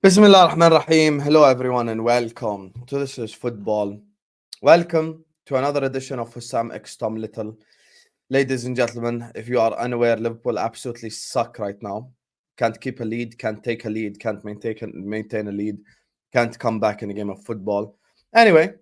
Bismillah ar-Rahman ar-Rahim. Hello everyone and welcome to This is Football. Welcome to another edition of Husam X Tom Little. Ladies and gentlemen, if you are unaware, Liverpool absolutely suck right now. Can't keep a lead, can't take a lead, can't maintain a lead, can't come back in a game of football. Anyway,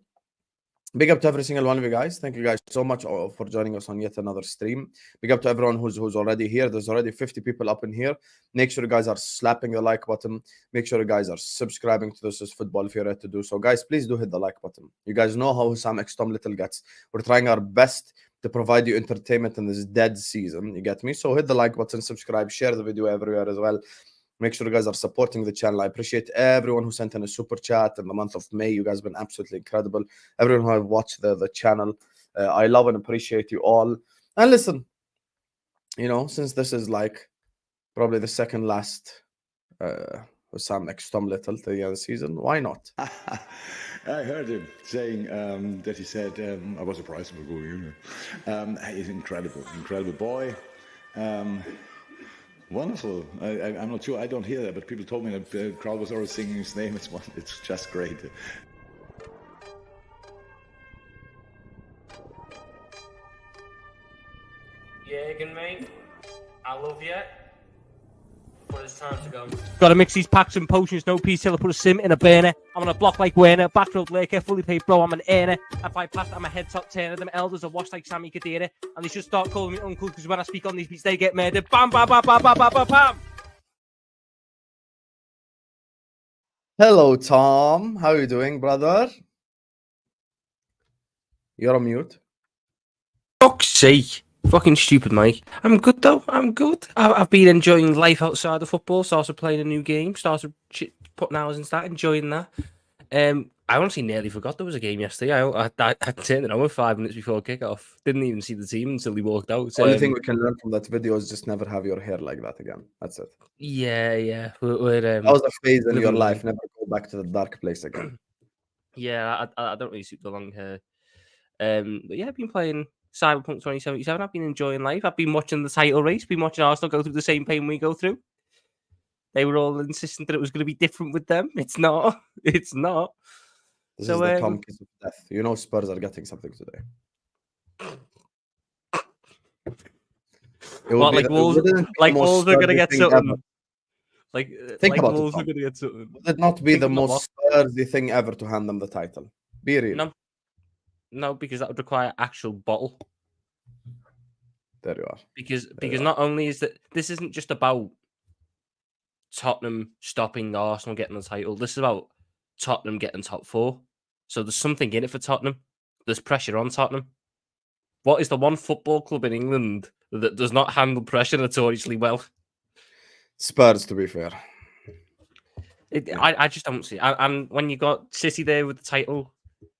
big up to every single one of you guys. Thank you guys so much for joining us on yet another stream. Big up to everyone who's already here. There's already 50 people up in here. Make sure you guys are slapping the like button. Make sure you guys are subscribing to This is Football if you're ready to do so. Guys, please do hit the like button. You guys know how Husam X Tom Little gets. We're trying our best to provide you entertainment in this dead season. You get me? So hit the like button, subscribe, share the video everywhere as well. Make sure you guys are supporting the channel. I appreciate everyone who sent in a super chat in the month of May. You guys have been absolutely incredible. Everyone who have watched the channel, I love and appreciate you all. And listen, you know, since this is like probably the second last Husam X Tom Little to the end of the season, why not? I heard him saying that he said, I was surprised for going in. He's incredible boy. Wonderful. I'm not sure. I don't hear that, but people told me that the crowd was always singing his name. It's just great. Yeah, good mate. I love you. But it's time to go. Gotta mix these packs and potions, no peace till I put a sim in a burner. I'm on a block like Werner, backroad laker, fully paid bro, I'm an earner. If I pass, I'm a head top turner. Them elders are washed like Sammy Kadira. And they should start calling me uncle, because when I speak on these beats, they get murdered. Bam, bam, bam, bam, bam, bam, bam, bam. Hello, Tom. How are you doing, brother? You're on mute. Fuck's sake. Fucking stupid, mate. I'm good, though. I'm good. I've been enjoying life outside of football. Started playing a new game. Started putting hours into that. Enjoying that. I honestly nearly forgot there was a game yesterday. I turned it on 5 minutes before kickoff. Didn't even see the team until he walked out. Only thing we can learn from that video is just never have your hair like that again. That's it. Yeah. That was a phase in your life. Never go back to the dark place again. Yeah, I don't really suit the long hair. But yeah, I've been playing Cyberpunk 2077. I've been enjoying life. I've been watching the title race. Been watching Arsenal go through the same pain we go through. They were all insistent that it was going to be different with them. It's not. It's not. This is the Tom kiss of death. You know Spurs are getting something today. What, like Wolves are going to get something? Think about Wolves it, are going to get something. Would it not be the most Spursy thing ever to hand them the title? Be real. No, because that would require actual bottle. There you are. Because not only is that this isn't just about Tottenham stopping Arsenal getting the title. This is about Tottenham getting top four. So there's something in it for Tottenham. There's pressure on Tottenham. What is the one football club in England that does not handle pressure notoriously well? Spurs, to be fair. I just don't see it. And when you got City there with the title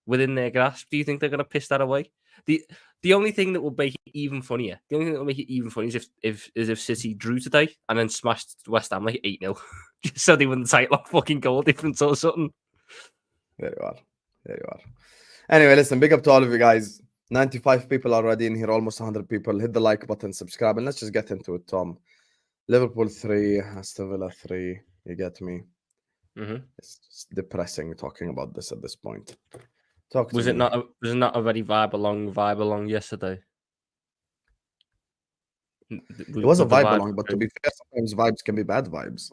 within their grasp, do you think they're going to piss that away? The only thing that will make it even funnier, is if City drew today and then smashed West Ham like 8-0, just so they win the title off fucking goal difference or something. There you are. Anyway, listen, big up to all of you guys. 95 people already in here, almost 100 people. Hit the like button, subscribe, and let's just get into it, Tom. Liverpool 3, Aston Villa 3. You get me? Mm-hmm. It's just depressing talking about this at this point. Was it not a very vibe along yesterday? It was a vibe along, but to be fair, sometimes vibes can be bad vibes.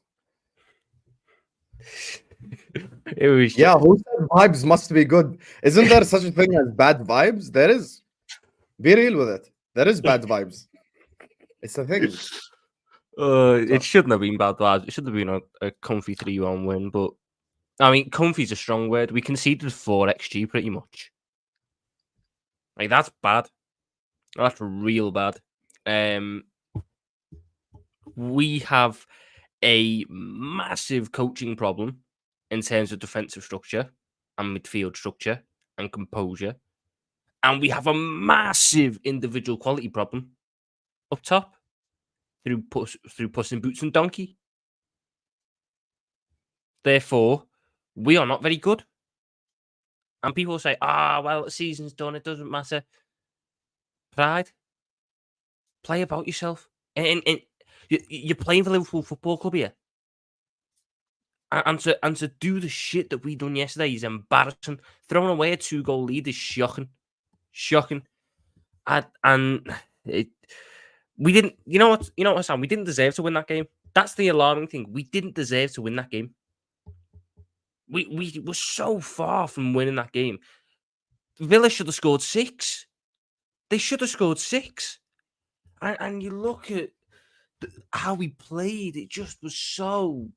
It was who said vibes must be good? Isn't there such a thing as bad vibes? There is. Be real with it. There is bad vibes. It's a thing. It shouldn't have been bad vibes. It should have been a comfy 3-1 win, but I mean, comfy's a strong word. We conceded 4 XG pretty much. Like, that's bad. That's real bad. We have a massive coaching problem in terms of defensive structure and midfield structure and composure. And we have a massive individual quality problem up top through Puss in Boots and Donkey. Therefore, we are not very good. And people say, well, the season's done. It doesn't matter. Pride. Play about yourself. And you're playing for Liverpool Football Club here. And to do the shit that we done yesterday is embarrassing. Throwing away a 2-goal lead is shocking. We didn't. You know what, Sam? We didn't deserve to win that game. That's the alarming thing. We didn't deserve to win that game. We were so far from winning that game. Villa should have scored 6. They should have scored 6. And you look at how we played, it just was so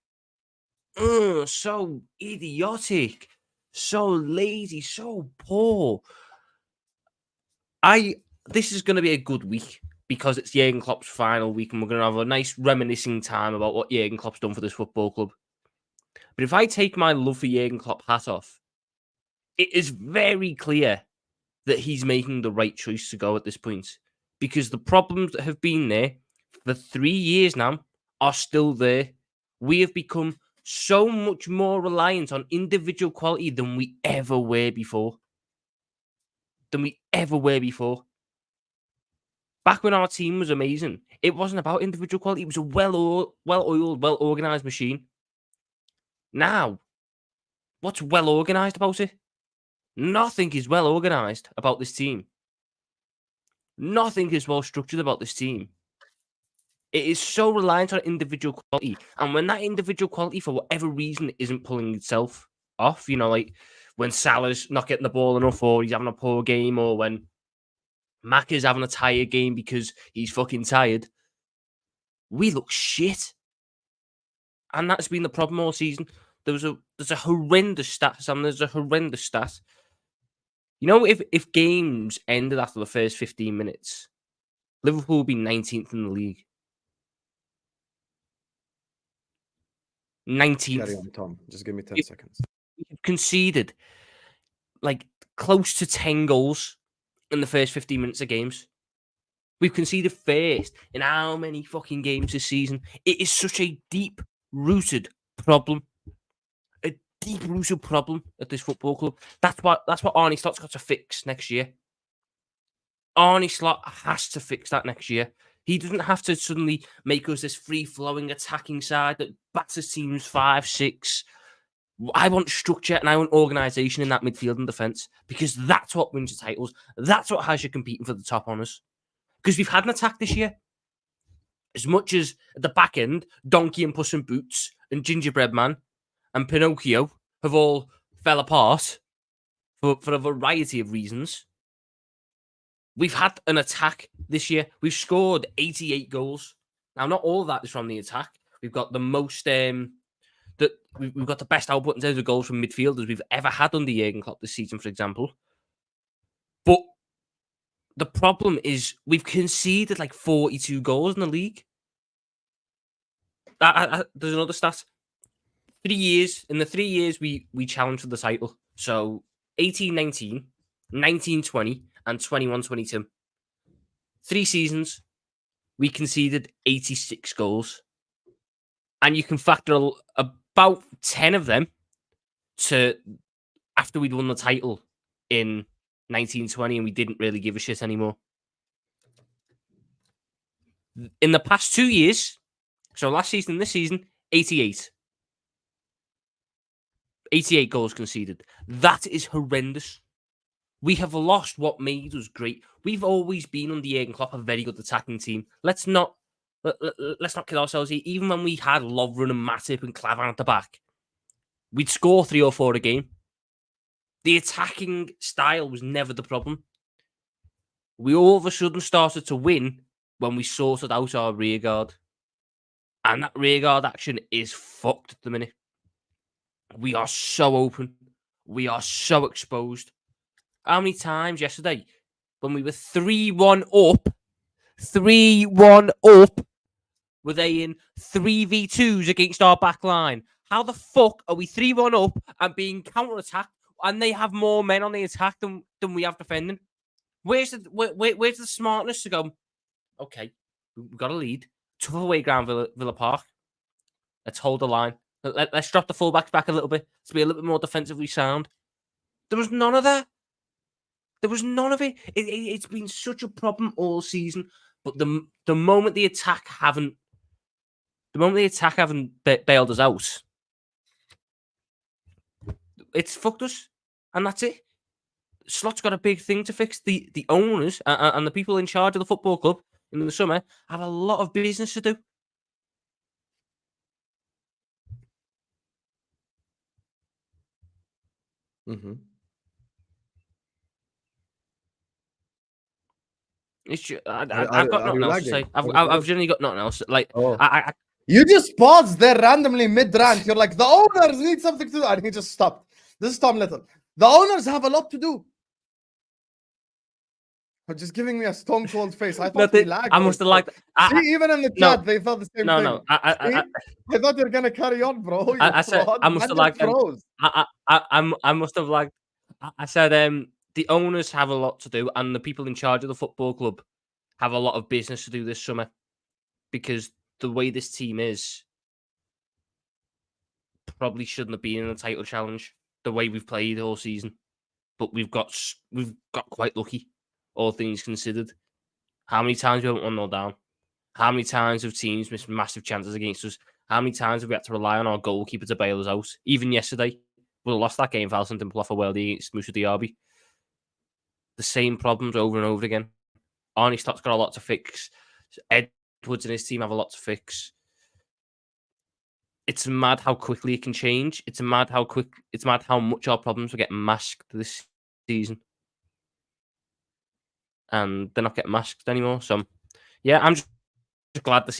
idiotic, so lazy, so poor. This is going to be a good week because it's Jurgen Klopp's final week and we're going to have a nice reminiscing time about what Jurgen Klopp's done for this football club. But if I take my love for Jurgen Klopp hat off, it is very clear that he's making the right choice to go at this point, because the problems that have been there for 3 years now are still there. We have become so much more reliant on individual quality than we ever were before. Back when our team was amazing, it wasn't about individual quality. It was a well-oiled, well-organised machine. Now, what's well-organised about it? Nothing is well-organised about this team. Nothing is well-structured about this team. It is so reliant on individual quality. And when that individual quality, for whatever reason, isn't pulling itself off, like when Salah's not getting the ball enough, or he's having a poor game, or when Mac is having a tired game because he's fucking tired, we look shit. And that's been the problem all season. There's a horrendous stat, Sam. There's a horrendous stat. If games ended after the first 15 minutes, Liverpool would be 19th in the league. 19th. Carry on, Tom. Just give me 10 seconds. We've conceded like close to 10 goals in the first 15 minutes of games. We've conceded first in how many fucking games this season? It is such a deep-rooted problem. A deep-rooted problem at this football club. That's what Arne Slott's got to fix next year. Arne Slot has to fix that next year. He doesn't have to suddenly make us this free-flowing attacking side that batters teams 5-6. I want structure and I want organisation in that midfield and defence, because that's what wins the titles. That's what has you competing for the top honours. Because we've had an attack this year. As much as at the back end, Donkey and Puss in Boots and Gingerbread Man and Pinocchio have all fell apart for a variety of reasons. We've had an attack this year. We've scored 88 goals. Now, not all of that is from the attack. We've got the most... We've got the best output in terms of goals from midfielders we've ever had under Jurgen Klopp this season, for example. But the problem is we've conceded like 42 goals in the league. There's another stat. 3 years. In the 3 years, we challenged for the title. So 18-19, 19-20, and 21-22. 3 seasons, we conceded 86 goals. And you can factor about 10 of them to after we'd won the title in 1920 and we didn't really give a shit anymore. In the past 2 years, so last season and this season, 88. 88 goals conceded. That is horrendous. We have lost what made us great. We've always been under Jurgen Klopp a very good attacking team. Let's not kid ourselves here. Even when we had Lovren and Matip and Klavan at the back, we'd score 3 or 4 a game. The attacking style was never the problem. We all of a sudden started to win when we sorted out our rear guard. And that rear guard action is fucked at the minute. We are so open. We are so exposed. How many times yesterday, when we were 3-1 up, were they in 3v2s against our back line? How the fuck are we 3-1 up and being counter-attacked and they have more men on the attack than we have defending? Where's the smartness to go, okay, we've got a lead. Tough away ground, Villa Park. Let's hold the line. Let's drop the fullbacks back a little bit to be a little bit more defensively sound. There was none of that. There was none of it. It's been such a problem all season. But the moment the attack haven't bailed us out, it's fucked us, and that's it. Slot's got a big thing to fix. The owners and the people in charge of the football club in the summer have a lot of business to do. Mm-hmm. It's just, Are I've got nothing you else to say. lagging? I've generally got nothing else. Like, Oh. I You just paused there randomly mid-rant. You're like, the owners need something to do. And he just stopped. This is Tom Little. The owners have a lot to do. You're just giving me a stone cold face. I thought we lagged. I must have lagged. See, even in the chat, they thought the same thing. No, I thought you were going to carry on, bro. I said I must have lagged. Froze. I must have lagged. I said the owners have a lot to do, and the people in charge of the football club have a lot of business to do this summer, because the way this team is, probably shouldn't have been in the title challenge the way we've played all season. But we've got quite lucky, all things considered. How many times we haven't won 0 down? How many times have teams missed massive chances against us? How many times have we had to rely on our goalkeeper to bail us out? Even yesterday, we lost that game for something off a worldie against Musa Diaby. The same problems over and over again. Arnie Stott's got a lot to fix. Edwards and his team have a lot to fix. It's mad how quickly it can change. It's mad how much our problems are getting masked this season. And they're not getting masked anymore. So, yeah, I'm just glad the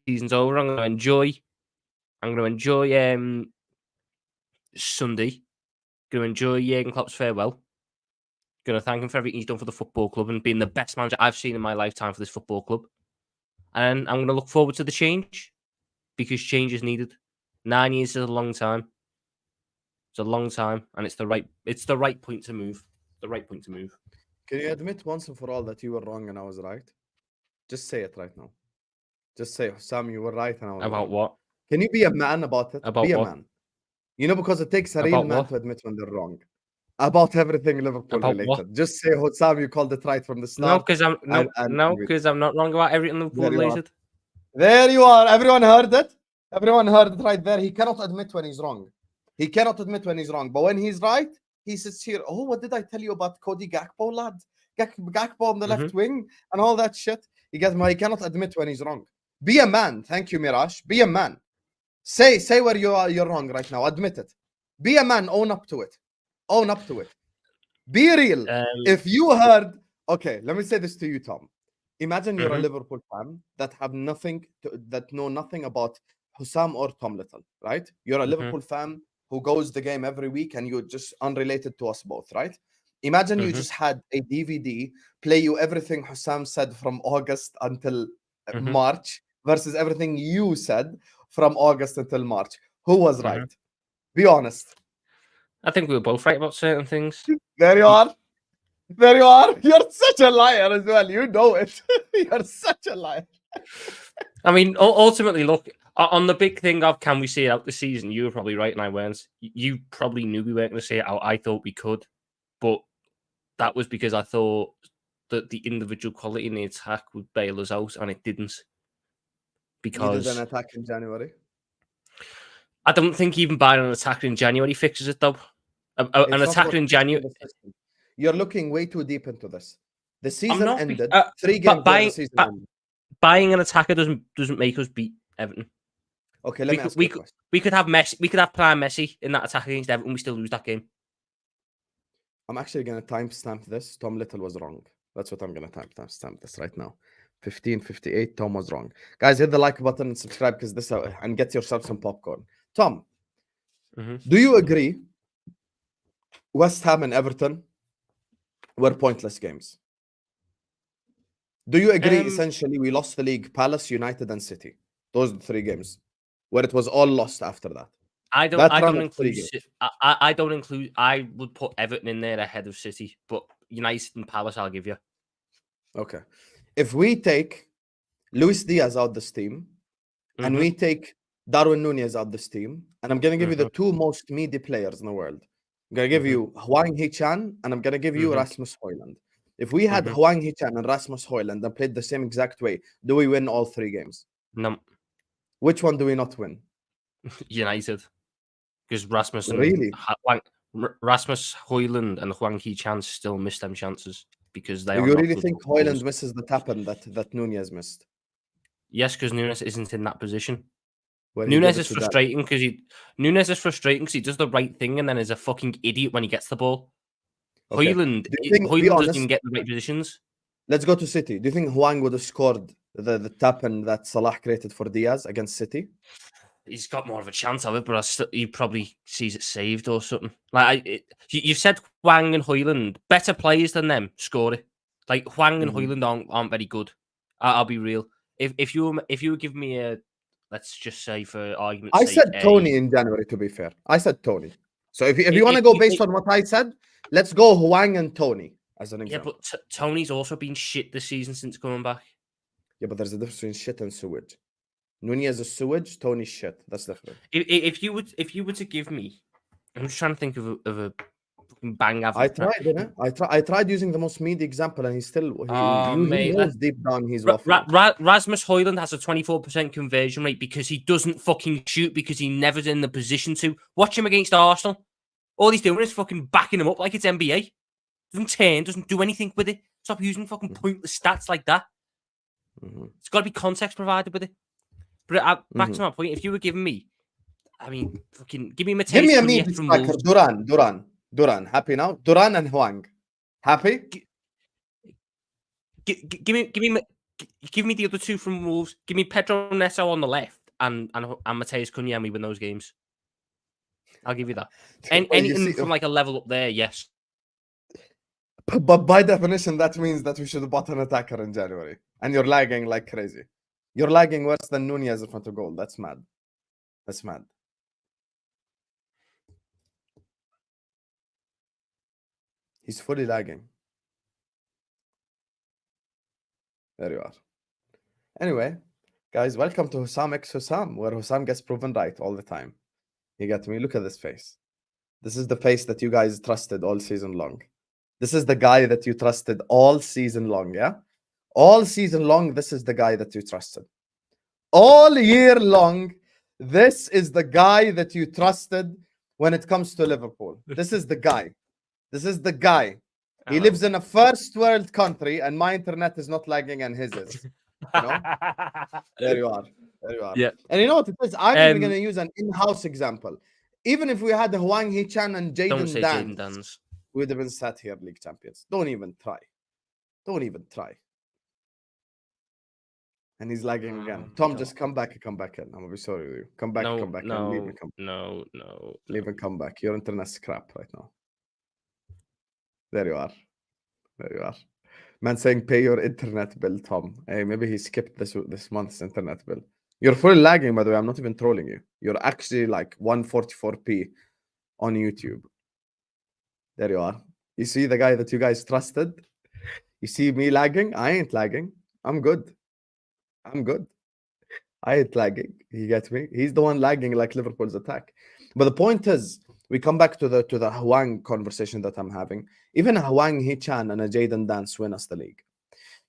season's over. I'm going to enjoy Sunday. Going to enjoy Jurgen Klopp's farewell. Going to thank him for everything he's done for the football club and being the best manager I've seen in my lifetime for this football club. And I'm going to look forward to the change, because change is needed. 9 years is a long time. It's a long time, and it's the right point to move. The right point to move. Can you admit once and for all that you were wrong and I was right? Just say it right now. Just say, Sam, you were right and I was About wrong. what? Can you be a man about it? About be a what? man. You know, because it takes a real About man what? to admit when they're wrong. About everything Liverpool About related. what? Just say, Sam, you called it right from the No, start. because I'm not wrong about everything Liverpool There you are. related. There you are. Everyone heard it. Everyone heard it right there. He cannot admit when he's wrong. He cannot admit when he's wrong. But when he's right, he sits here. Oh, what did I tell you about Cody Gakpo, lad? Gakpo on the left wing and all that shit. He cannot admit when he's wrong. Be a man. Thank you, Mirage. Be a man. Say where you're wrong right now. Admit it. Be a man. Own up to it. Own up to it. Be real. If you heard, okay, let me say this to you, Tom. Imagine you're a Liverpool fan that know nothing about Husam or Tom Little, right? You're a Liverpool fan who goes the game every week and you're just unrelated to us both, right? Imagine you just had a DVD play you everything Husam said from August until March versus everything you said from August until March. Who was right? Be honest. I think we were both right about certain things. There you are. There you are. You're such a liar as well. You know it. You're such a liar. I mean, ultimately, look, on the big thing of can we see it out this season, you were probably right and I weren't. You probably knew we weren't going to see it out. I thought we could. But that was because I thought that the individual quality in the attack would bail us out, and it didn't. Because you did an attack in January. I don't think even buying an attacker in January fixes it, though. An attacker in January. You're looking way too deep into this. The season ended. 3 games. The season ended. Buying an attacker doesn't make us beat Everton. Okay, let me ask you a question. We could have Messi. We could have prime Messi in that attack against Everton. We still lose that game. I'm actually going to timestamp this. Tom Little was wrong. That's what I'm going to timestamp this right now. 15:58. Tom was wrong. Guys, hit the like button and subscribe because this and get yourself some popcorn. Tom, do you agree West Ham and Everton were pointless games? Do you agree essentially we lost the league, Palace, United and City? Those are the 3 games where it was all lost after that. I would put Everton in there ahead of City, but United and Palace I'll give you. Okay. If we take Luis Diaz out this team and we take Darwin Nunez out this team, and I'm going to give you the 2 most meaty players in the world. I'm going to give you Hwang Hee-chan and I'm going to give you Rasmus Højlund. If we had Hwang Hee-chan and Rasmus Højlund and played the same exact way, do we win all 3 games? No. Which one do we not win? United. Because Rasmus and really? Rasmus Højlund and Hwang Hee-chan still miss them chances because they Do are you not really good think footballers. Højlund misses the tap-in that Nunez missed? Yes, because Nunez isn't in that position. Where he gave Nunez it is to Dan? frustrating because he does the right thing and then is a fucking idiot when he gets the ball. Okay. Højlund Do you think, be doesn't honest, even get the right positions. let's go to City. Do you think Hwang would have scored the tap-in that Salah created for Diaz against City? He's got more of a chance of it, but he probably sees it saved or something. Like you've said, Hwang and Højlund, better players than them score it. Like Hwang and Højlund aren't very good. I'll be real. If you were giving me a, let's just say for argument's I sake, said Tony in January, to be fair. I said Tony. So if you want to if go you- based on what I said, let's go Hwang and Tony as an yeah, example. but Tony's also been shit this season since coming back. Yeah, but there's a difference between shit and sewage. Nunez is sewage, Tony's shit. That's different. If you were to give me, I'm just trying to think of a fucking bang I average. tried, didn't I? I tried using the most meaty example, and he still he mate, knows deep down he's waffling. Rasmus Højlund has a 24% conversion rate because he doesn't fucking shoot because he never's in the position to. Watch him against Arsenal. All he's doing is fucking backing him up like it's NBA. Doesn't turn, doesn't do anything with it. Stop using fucking pointless stats like that. It's got to be context provided with it. But back to my point, if you were giving me, I mean, fucking give me Mateus Give me a Cunha meaty from striker. Wolves. Duran. Happy now? Duran and Hwang. Happy? Give me the other two from Wolves. Give me Pedro Neto on the left and Mateus Cunha we win those games. I'll give you that. Anything from like a level up there, yes. But by definition, that means that we should have bought an attacker in January. And you're lagging like crazy. You're lagging worse than Nunez in front of goal. That's mad. That's mad. He's fully lagging. There you are. Anyway, guys, welcome to Husam X Husam, where Husam gets proven right all the time. You get me? Look at this face. This is the face that you guys trusted all season long. This is the guy that you trusted all season long, yeah? All season long, this is the guy that you trusted. All year long, this is the guy that you trusted when it comes to Liverpool. This is the guy. This is the guy. He lives in a first world country and my internet is not lagging and his is. You know? There you are. There you are. Yeah. And you know what it is? I'm even going to use an in-house example. Even if we had Hwang Hee-chan and Jayden Dans, we would have been sat here league champions. Don't even try. Don't even try. And he's lagging again. Tom, just come back in. I'm gonna be sorry with you. Come back. Leave and come back. Leave and come back. Your internet's crap right now. There you are. There you are. Man saying pay your internet bill, Tom. Hey, maybe he skipped this month's internet bill. You're fully lagging, by the way. I'm not even trolling you. You're actually like 144p on YouTube. There you are. You see the guy that you guys trusted? You see me lagging? I ain't lagging. I'm good. I'm good. I ain't lagging. You get me? He's the one lagging like Liverpool's attack. But the point is, we come back to the Hwang conversation that I'm having. Even a Hwang Hee-chan and a Jayden Dans win us the league.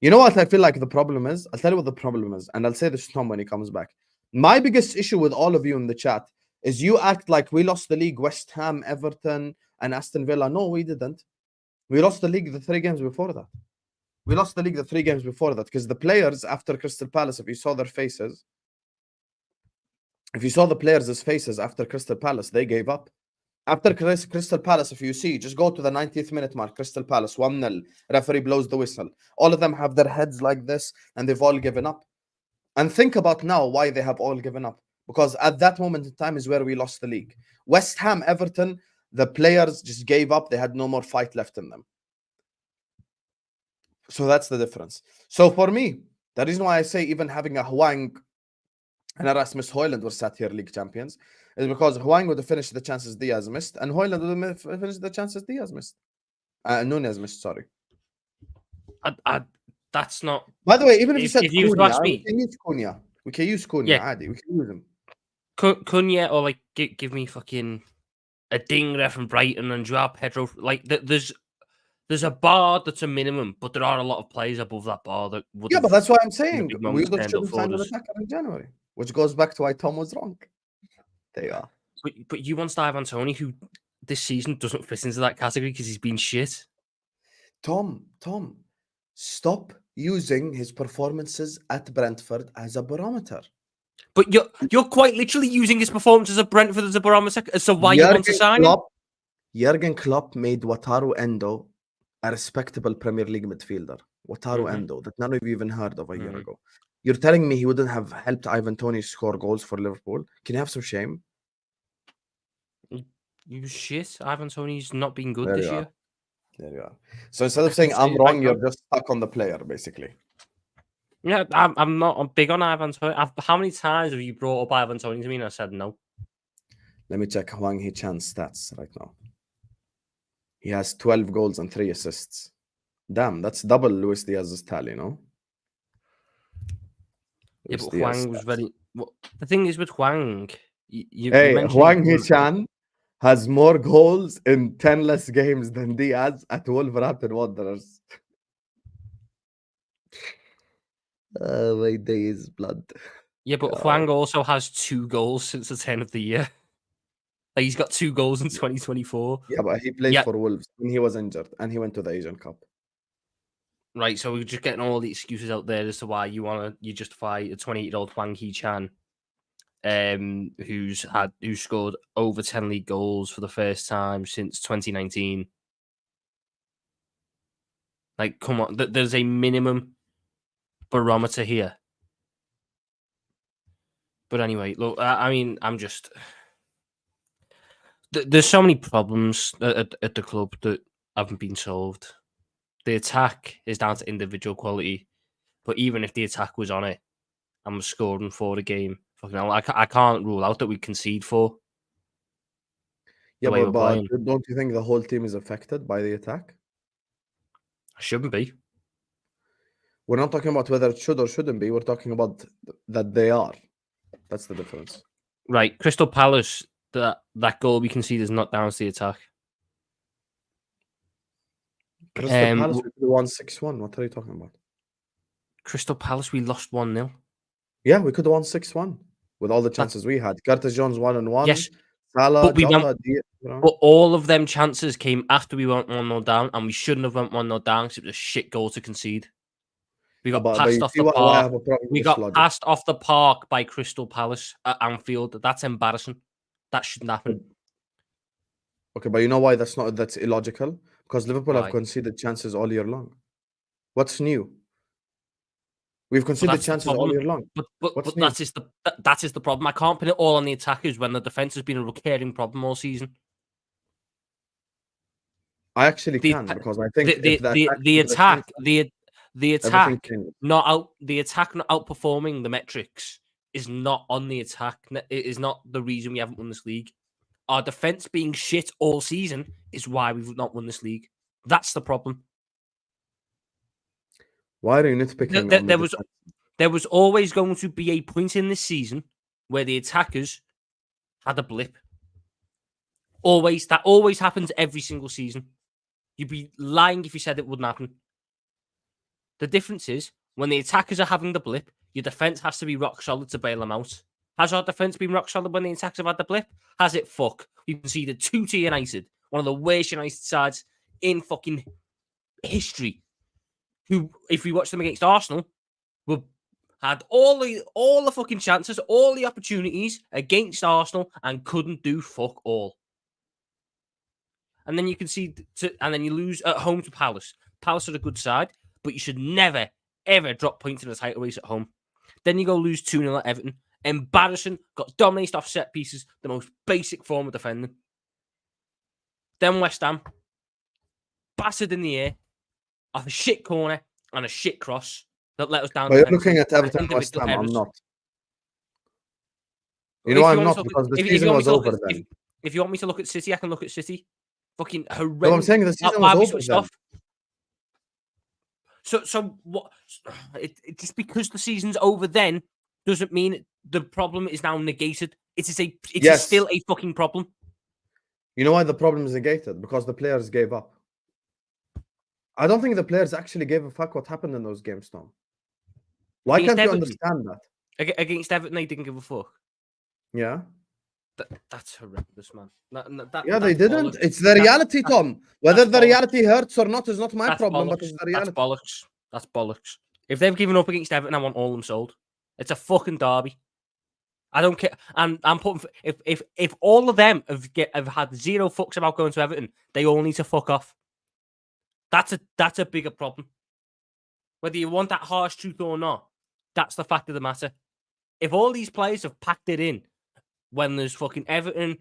You know what I feel like the problem is? I'll tell you what the problem is. And I'll say this to Tom when he comes back. My biggest issue with all of you in the chat is you act like we lost the league, West Ham, Everton, and Aston Villa. No, we didn't. We lost the league the 3 games before that. We lost the league the 3 games before that because the players after Crystal Palace, if you saw their faces, if you saw the players' faces after Crystal Palace, they gave up. After Crystal Palace, if you see, just go to the 90th minute mark, Crystal Palace, 1-0, referee blows the whistle. All of them have their heads like this and they've all given up. And think about now why they have all given up. Because at that moment in time is where we lost the league. West Ham, Everton, the players just gave up. They had no more fight left in them. So that's the difference. So for me, the reason why I say even having a Hwang and a Rasmus Højlund were sat here league champions is because Hwang would have finished the chances Diaz missed and Højlund would have finished the chances Diaz missed. Nunez missed, sorry. That's not... By the way, even if you said Cunha, we can use Cunha. We can use Cunha, yeah. Adi. We can use him. Cunha or like give me fucking a Dingra from Brighton and Joao Pedro. Like there's a bar that's a minimum, but there are a lot of players above that bar that would. Yeah, but that's why I'm saying we shouldn't sign an attacker in January, which goes back to why Tom was wrong. There you are. But you want Ivan Toney, who this season doesn't fit into that category because he's been shit. Tom, stop using his performances at Brentford as a barometer. But you're quite literally using his performances at Brentford as a barometer as to why you want to sign him. Jurgen Klopp made Wataru Endo a respectable Premier League midfielder. Wataru Endo, that none of you even heard of a year ago. You're telling me he wouldn't have helped Ivan Toney score goals for Liverpool? Can you have some shame? You shit. Ivan Toney's not been good There this you are. year. There you are. So instead of saying I'm wrong, you're just stuck on the player, basically. Yeah, I'm big on Ivan Toney. How many times have you brought up Ivan Toney to me and I said no? Let me check Hwang Hee-chan's stats right now. He has 12 goals and 3 assists. Damn, that's double Luis Diaz's tally, no? Yeah, but Hwang was very... Well, the thing is with Hwang... you Hwang Hee-chan has more goals in 10 less games than Diaz at Wolverhampton Wanderers. Oh, my days, blood. Yeah, but Hwang also has 2 goals since the 10 of the year. Like, he's got 2 goals in 2024. Yeah, but he played for Wolves when he was injured and he went to the Asian Cup. Right, so we're just getting all the excuses out there as to why you justify a 28-year-old Hwang Hee-chan, who scored over 10 league goals for the first time since 2019. Like, come on, there's a minimum barometer here. But anyway, look, I mean, I'm just... There's so many problems at the club that haven't been solved. The attack is down to individual quality, but even if the attack was on it, I'm scoring 4 a game. Fucking hell, I can't rule out that we concede 4. Yeah, but don't you think the whole team is affected by the attack? Shouldn't be. We're not talking about whether it should or shouldn't be. We're talking about that they are. That's the difference. Right, Crystal Palace, that goal we conceded is not down to the attack. Crystal Palace, we won 6-1. What are you talking about? Crystal Palace, we lost 1-0. Yeah, we could have won 6-1 with all the chances we had. Curtis Jones 1-1. Yes, Salah, but all of them chances came after we went 1-0 down, and we shouldn't have went 1-0 down because it was a shit goal to concede. We got passed off the park. We got passed off the park by Crystal Palace at Anfield. That's embarrassing. That shouldn't happen. Okay, but you know why that's illogical? Because Liverpool have conceded chances all year long. What's new? We've conceded chances all year long. But that is the problem. I can't pin it all on the attackers when the defense has been a recurring problem all season. I actually can, because I think the attack not outperforming the metrics is not on the attack. It is not the reason we haven't won this league. Our defense being shit all season is why we've not won this league. That's the problem. Why are you nitpicking? There was always going to be a point in this season where the attackers had a blip. That always happens every single season. You'd be lying if you said it wouldn't happen. The difference is when the attackers are having the blip, your defense has to be rock solid to bail them out. Has our defense been rock solid when the attackers have had the blip? Has it? Fuck. You conceded 2 to United, one of the worst United sides in fucking history. Who, if we watched them against Arsenal, had all the fucking chances, all the opportunities against Arsenal, and couldn't do fuck all. And then you concede and then you lose at home to Palace. Palace are a good side, but you should never, ever drop points in a title race at home. Then you go lose 2-0 at Everton. Embarrassing. Got dominated off set pieces, the most basic form of defending. Then West Ham, battered in the air, off a shit corner and a shit cross that let us down. But you're looking at Everton West Ham, I'm not. You know I'm not, because the season was over then. If you want me to look at City, I can look at City. Fucking horrendous. No, I'm saying the season was over then. So what? Just because the season's over then doesn't mean the problem is now negated. It is still a fucking problem. You know why the problem is negated? Because the players gave up. I don't think the players actually gave a fuck what happened in those games, Tom. Why can't you understand that? Against Everton, they didn't give a fuck. Yeah. That's horrendous, man. Yeah, they that's didn't. bollocks. It's the reality, Tom. Whether the bollocks. reality hurts or not is not my That's problem, but bollocks. it's the reality. That's bollocks. That's bollocks. If they've given up against Everton, I want all of them sold. It's a fucking derby. I don't care. And I'm putting if all of them have had zero fucks about going to Everton, they all need to fuck off. That's a bigger problem. Whether you want that harsh truth or not, that's the fact of the matter. If all these players have packed it in when there's fucking Everton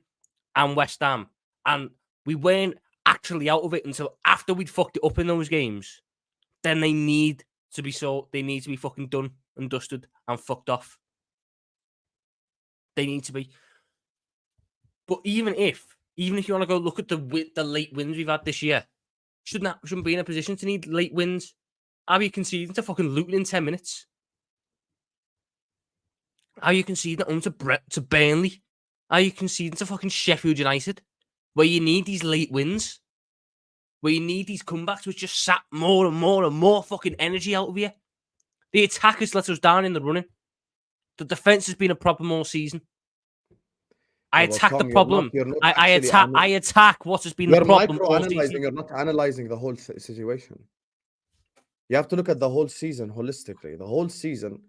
and West Ham, and we weren't actually out of it until after we'd fucked it up in those games, then they need to be fucking done and dusted and fucked off. They need to be. But even if you want to go look at the late wins we've had this year, shouldn't be in a position to need late wins. How are you conceding to fucking Luton in 10 minutes? How are you conceding to Burnley? How are you conceding to fucking Sheffield United? Where you need these late wins. Where you need these comebacks which just sap more and more and more fucking energy out of you. The attackers let us down in the running. The defence has been a problem all season. I attack the problem. I attack what has been the problem all season. You're not analyzing the whole situation. You have to look at the whole season holistically. The whole season,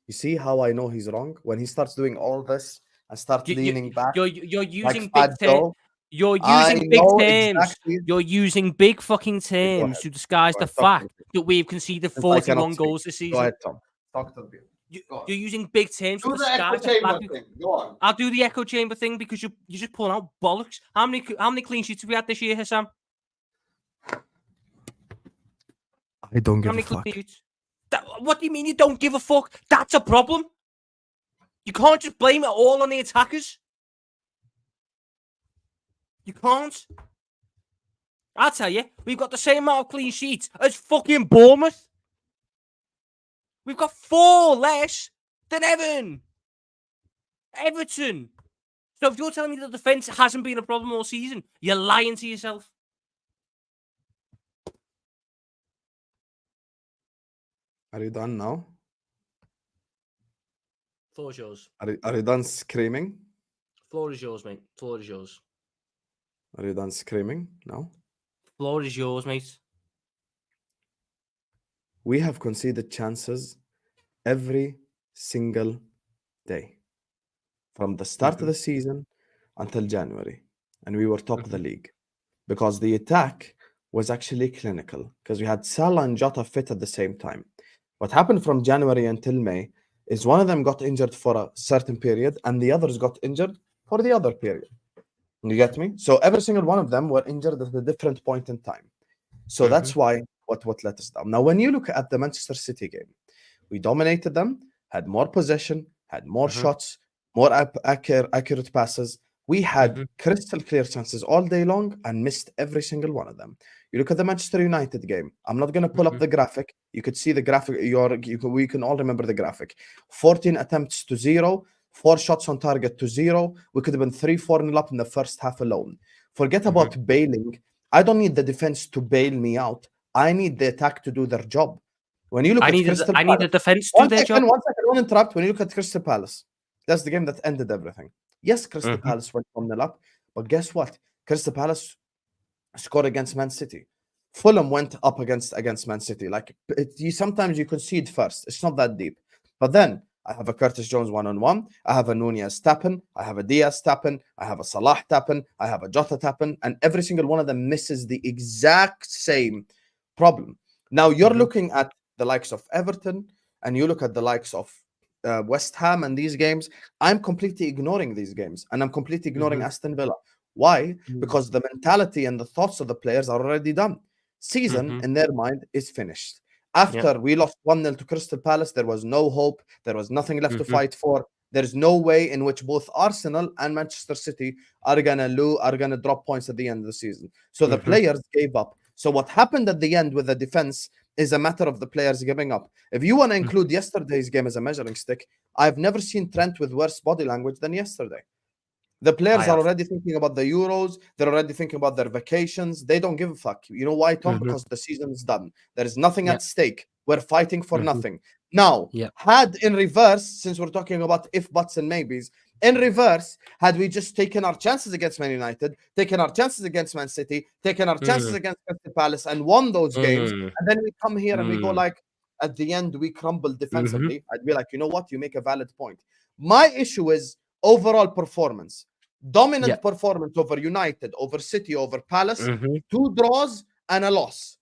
you see how I know he's wrong? When he starts doing all this and starts leaning back. You're using like big terms. You're using big terms. Exactly. You're using big fucking terms to disguise the fact that we've conceded 41 goals this season. Go ahead, Tom. Talk to me. You're using big terms. Do the echo chamber thing. Go on. I'll do the echo chamber thing because you're just pulling out bollocks. How many clean sheets have we had this year, Husam? I don't give a fuck. What do you mean you don't give a fuck? That's a problem. You can't just blame it all on the attackers. You can't. I'll tell you, we've got the same amount of clean sheets as fucking Bournemouth. We've got 4 less than Everton. So if you're telling me the defence hasn't been a problem all season, you're lying to yourself. Are you done now? Floor is yours. Are you done screaming? Floor is yours, mate. Floor is yours. Are you done screaming? No? Floor is yours, mate. We have conceded chances every single day. From the start of the season until January. And we were top of the league. Because the attack was actually clinical. Because we had Salah and Jota fit at the same time. What happened from January until May is one of them got injured for a certain period and the others got injured for the other period. You get me? So every single one of them were injured at a different point in time. So that's why what let us down. Now, when you look at the Manchester City game, we dominated them, had more possession, had more shots, more accurate passes. We had crystal clear chances all day long and missed every single one of them. You look at the Manchester United game. I'm not going to pull up the graphic. You could see the graphic. We can all remember the graphic. 14 attempts to 0, 4 shots on target to 0. We could have been 3-4-0 up in the first half alone. Forget about bailing. I don't need the defense to bail me out. I need the attack to do their job. When you look at Crystal Palace, I need the defense to do their job. One second, don't interrupt. When you look at Crystal Palace, that's the game that ended everything. Yes, Crystal Palace went 1-0 up, but guess what? Crystal Palace scored against Man City. Fulham went up against Man City. Sometimes you concede first. It's not that deep. But then I have a Curtis Jones 1-on-1. I have a Nunez tapping. I have a Diaz tapping. I have a Salah tapping. I have a Jota tapping. And every single one of them misses the exact same problem. Now you're looking at the likes of Everton and you look at the likes of West Ham and these games. I'm completely ignoring these games and I'm completely ignoring Aston Villa. Why? Because the mentality and the thoughts of the players are already done. Season in their mind is finished. After we lost 1-0 to Crystal Palace, there was no hope. There was nothing left to fight for. There's no way in which both Arsenal and Manchester City are gonna drop points at the end of the season. So the players gave up. So what happened at the end with the defense is a matter of the players giving up. If you want to include yesterday's game as a measuring stick, I've never seen Trent with worse body language than yesterday. The players are already thinking about the Euros. They're already thinking about their vacations. They don't give a fuck. You know why, Tom? Because the season is done. There is nothing at stake. We're fighting for nothing. Now, had in reverse, since we're talking about if, buts, and maybes, In reverse, had we just taken our chances against Man United, taken our chances against Man City, taken our chances against Crystal Palace, and won those games, and then we come here and we go like, at the end, we crumble defensively, I'd be like, you know what? You make a valid point. My issue is overall performance. Dominant performance over United, over City, over Palace, 2 draws and a loss.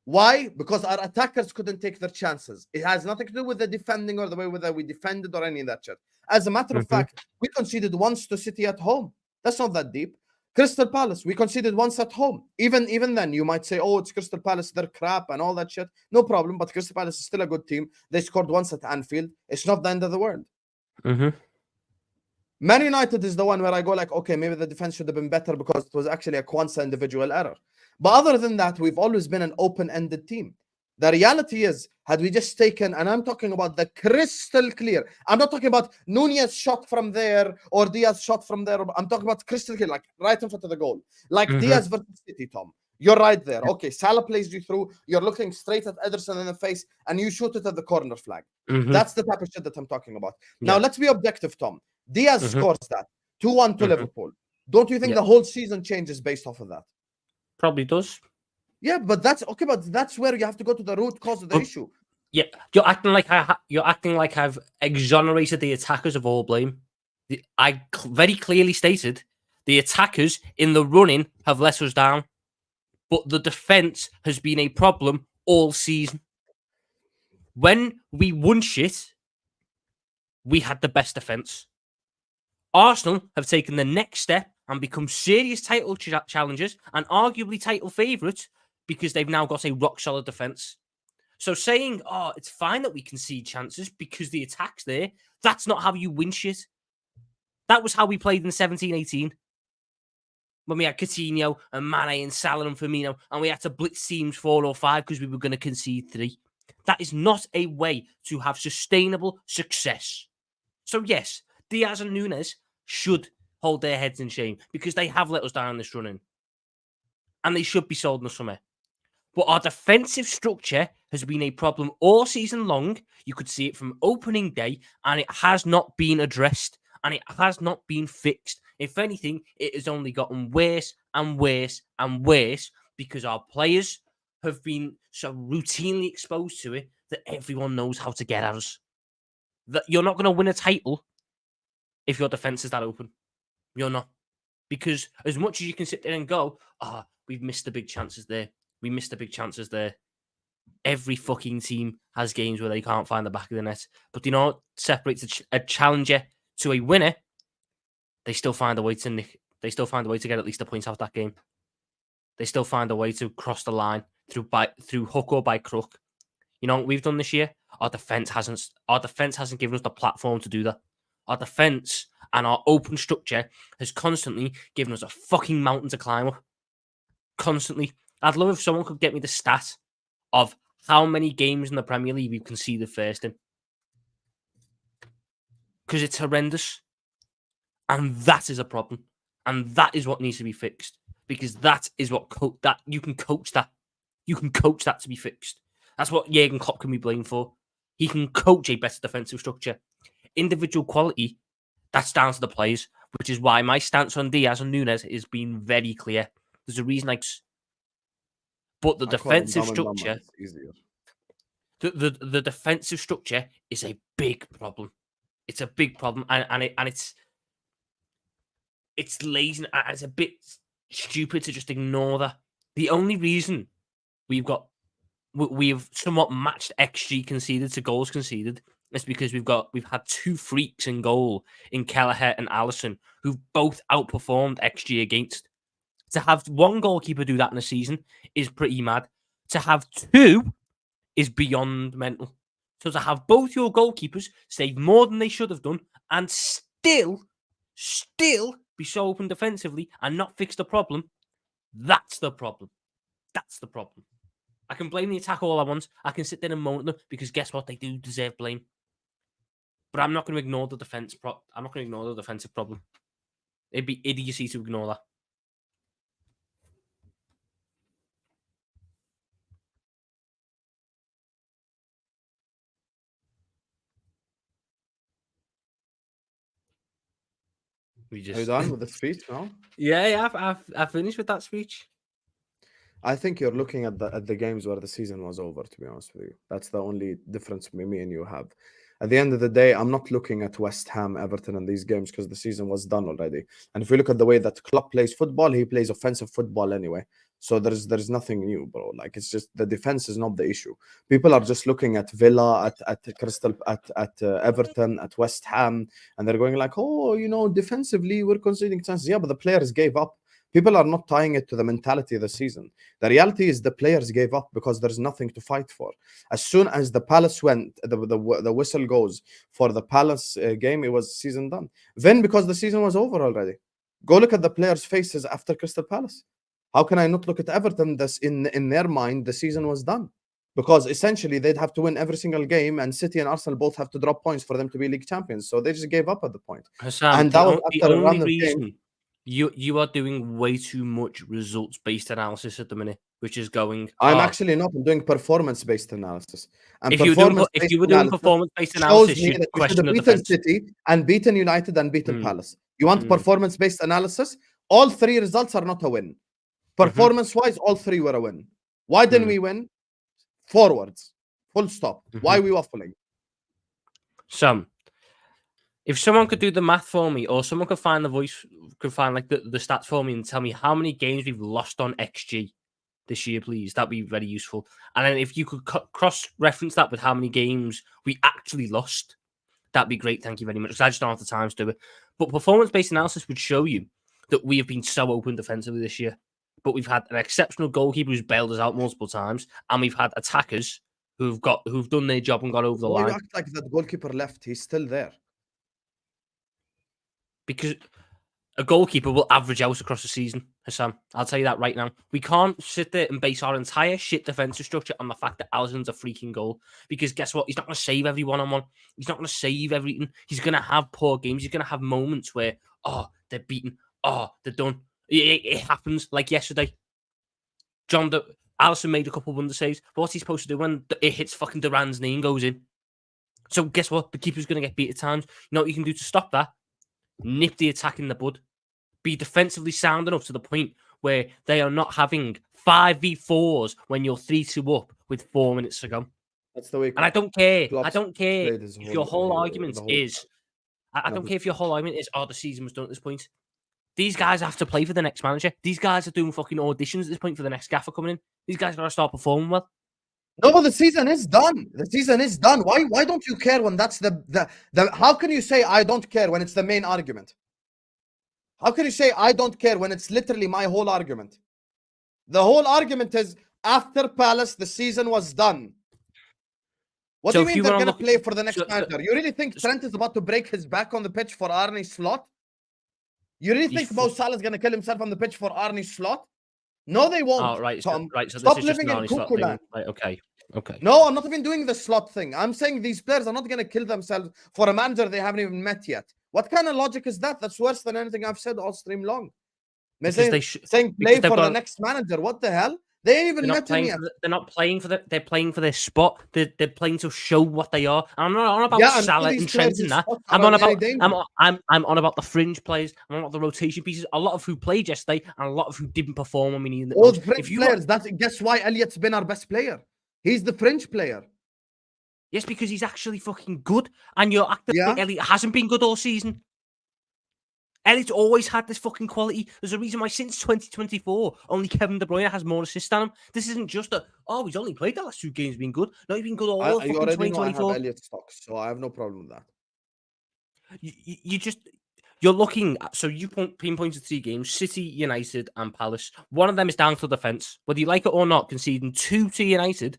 Why? Because our attackers couldn't take their chances. It has nothing to do with the defending or the way that we defended or any of that shit. As a matter of fact, we conceded once to City at home. That's not that deep. Crystal Palace, we conceded once at home. Even then, you might say, oh, it's Crystal Palace, they're crap and all that shit. No problem, but Crystal Palace is still a good team. They scored once at Anfield. It's not the end of the world. Man United is the one where I go like, okay, maybe the defense should have been better because it was actually a Kwanzaa individual error. But other than that, we've always been an open-ended team. The reality is, had we just taken, and I'm talking about the crystal clear, I'm not talking about Nunez shot from there or Diaz shot from there. I'm talking about crystal clear, like right in front of the goal. Like Diaz versus City, Tom. You're right there. Okay, Salah plays you through. You're looking straight at Ederson in the face, and you shoot it at the corner flag. That's the type of shit that I'm talking about. Now, let's be objective, Tom. Diaz scores that. 2-1 to Liverpool. Don't you think the whole season changes based off of that? Probably does. Yeah, but that's okay. But that's where you have to go to the root cause of the issue. Yeah, you're acting like I've exonerated the attackers of all blame. I very clearly stated the attackers in the running have let us down, but the defense has been a problem all season. When we won shit, we had the best defense. Arsenal have taken the next step and become serious title challengers and arguably title favourites because they've now got a rock-solid defence. So saying, oh, it's fine that we concede chances because the attack's there, that's not how you win shit. That was how we played in 17-18. When we had Coutinho and Mane and Salah and Firmino and we had to blitz teams 4 or 5 because we were going to concede 3. That is not a way to have sustainable success. So yes, Diaz and Nunez should hold their heads in shame because they have let us down this running. And they should be sold in the summer. But our defensive structure has been a problem all season long. You could see it from opening day, and it has not been addressed, and it has not been fixed. If anything, it has only gotten worse and worse and worse because our players have been so routinely exposed to it that everyone knows how to get at us. That you're not going to win a title if your defense is that open. You're not. Because as much as you can sit there and go, we've missed the big chances there. We missed the big chances there. Every fucking team has games where they can't find the back of the net. But you know what separates a challenger to a winner? They still find a way to nick. They still find a way to get at least a point out of that game. They still find a way to cross the line through hook or by crook. You know what we've done this year? Our defense hasn't given us the platform to do that. Our defense and our open structure has constantly given us a fucking mountain to climb up. Constantly. I'd love if someone could get me the stat of how many games in the Premier League we've conceded first in. Because it's horrendous. And that is a problem. And that is what needs to be fixed. Because that is what you can coach that. You can coach that to be fixed. That's what Jurgen Klopp can be blamed for. He can coach a better defensive structure. Individual quality, that's down to the players, which is why my stance on Diaz and Nunez has been very clear. There's a reason but the defensive structure, the defensive structure is a big problem. It's a big problem, and it's lazy. And it's a bit stupid to just ignore that. The only reason we've somewhat matched XG conceded to goals conceded is because we've had 2 freaks in goal in Kelleher and Alisson who've both outperformed XG against. To have one goalkeeper do that in a season is pretty mad. To have 2 is beyond mental. So to have both your goalkeepers save more than they should have done and still be so open defensively and not fix the problem, that's the problem. That's the problem. I can blame the attack all I want. I can sit there and moan at them because guess what? They do deserve blame. But I'm not going to ignore the defense. I'm not going to ignore the defensive problem. It'd be idiocy to ignore that. Are you done with the speech now? Yeah, I've finished with that speech. I think you're looking at the games where the season was over, to be honest with you. That's the only difference me and you have. At the end of the day, I'm not looking at West Ham, Everton, and these games because the season was done already. And if you look at the way that Klopp plays football, he plays offensive football anyway. So there's nothing new, bro. Like, it's just the defense is not the issue. People are just looking at Villa, at Crystal, at Everton, at West Ham, and they're going like, oh, defensively we're conceding chances. Yeah, but the players gave up. People are not tying it to the mentality of the season. The reality is the players gave up because there's nothing to fight for. As soon as the Palace went, the whistle goes for the Palace game, it was season done. Then because the season was over already. Go look at the players' faces after Crystal Palace. How can I not look at Everton? That's in their mind, the season was done. Because essentially they'd have to win every single game, and City and Arsenal both have to drop points for them to be league champions. So they just gave up at the point. Husam, And that was the after a run only of reason games. you are doing way too much results-based analysis at the minute, which is going. I'm actually not. I'm doing performance-based analysis. And If you were doing performance-based analysis, shows me you'd that you should question have the beaten defense. City and beaten United and beaten Palace. You want performance-based analysis? All three results are not a win. Performance-wise, all three were a win. Why didn't we win? Forwards. Full stop. Why are we waffling? If someone could do the math for me, or someone could find like the stats for me and tell me how many games we've lost on XG this year, please, that'd be very useful. And then if you could cross-reference that with how many games we actually lost, that'd be great. Thank you very much. Because I just don't have the time to do it. But performance-based analysis would show you that we have been so open defensively this year. But we've had an exceptional goalkeeper who's bailed us out multiple times, and we've had attackers who've done their job and got over the line. You act like that goalkeeper left. He's still there. Because a goalkeeper will average out across the season, Husam. I'll tell you that right now. We can't sit there and base our entire shit defensive structure on the fact that Alisson's a freaking goal. Because guess what? He's not going to save every one-on-one. He's not going to save everything. He's going to have poor games. He's going to have moments where, they're beaten. They're done. It happens, like yesterday. Alisson made a couple of wonder saves. But what's he supposed to do when it hits fucking Duran's knee and goes in? So guess what? The keeper's going to get beat at times. You know what you can do to stop that? Nip the attack in the bud. Be defensively sound enough to the point where they are not having 5v4s when you're 3-2 up with 4 minutes to go. That's the way. And I don't care. Klopp's I don't care if your whole argument is. I don't care if your whole argument is, the season was done at this point. These guys have to play for the next manager. These guys are doing fucking auditions at this point for the next gaffer coming in. These guys got to start performing well. No, the season is done. The season is done. Why don't you care when that's the how can you say I don't care when it's the main argument? How can you say I don't care when it's literally my whole argument? The whole argument is after Palace, the season was done. What do you mean they're going to play for the next manager? You really think Trent is about to break his back on the pitch for Arne's slot? You really think Mo Salah is going to kill himself on the pitch for Arne's slot? No, they won't. Oh, right. Tom. So stop this is living just in cuckoo land. Right, okay. No, I'm not even doing the slot thing. I'm saying these players are not going to kill themselves for a manager they haven't even met yet. What kind of logic is that? That's worse than anything I've said all stream long. Saying play for the next manager. What the hell? They ain't even met him yet. They're not playing for they're playing for their spot. They're playing to show what they are. I'm not on about Salah and Trent and that. I'm on about the fringe players. I'm on about the rotation pieces. A lot of who played yesterday and a lot of who didn't perform when we needed them. All the fringe players. Guess why Elliott's been our best player? He's the fringe player. Yes, because he's actually fucking good. And you're acting like Elliott hasn't been good all season. Elliott's always had this fucking quality. There's a reason why since 2024, only Kevin De Bruyne has more assists than him. This isn't just he's only played the last 2 games being good. No, he's been good all fucking 2024. I have Elliott stocks, so I have no problem with that. You're looking at, so you pinpointed 3 games, City, United, and Palace. One of them is down to the defence. Whether you like it or not, conceding 2 to United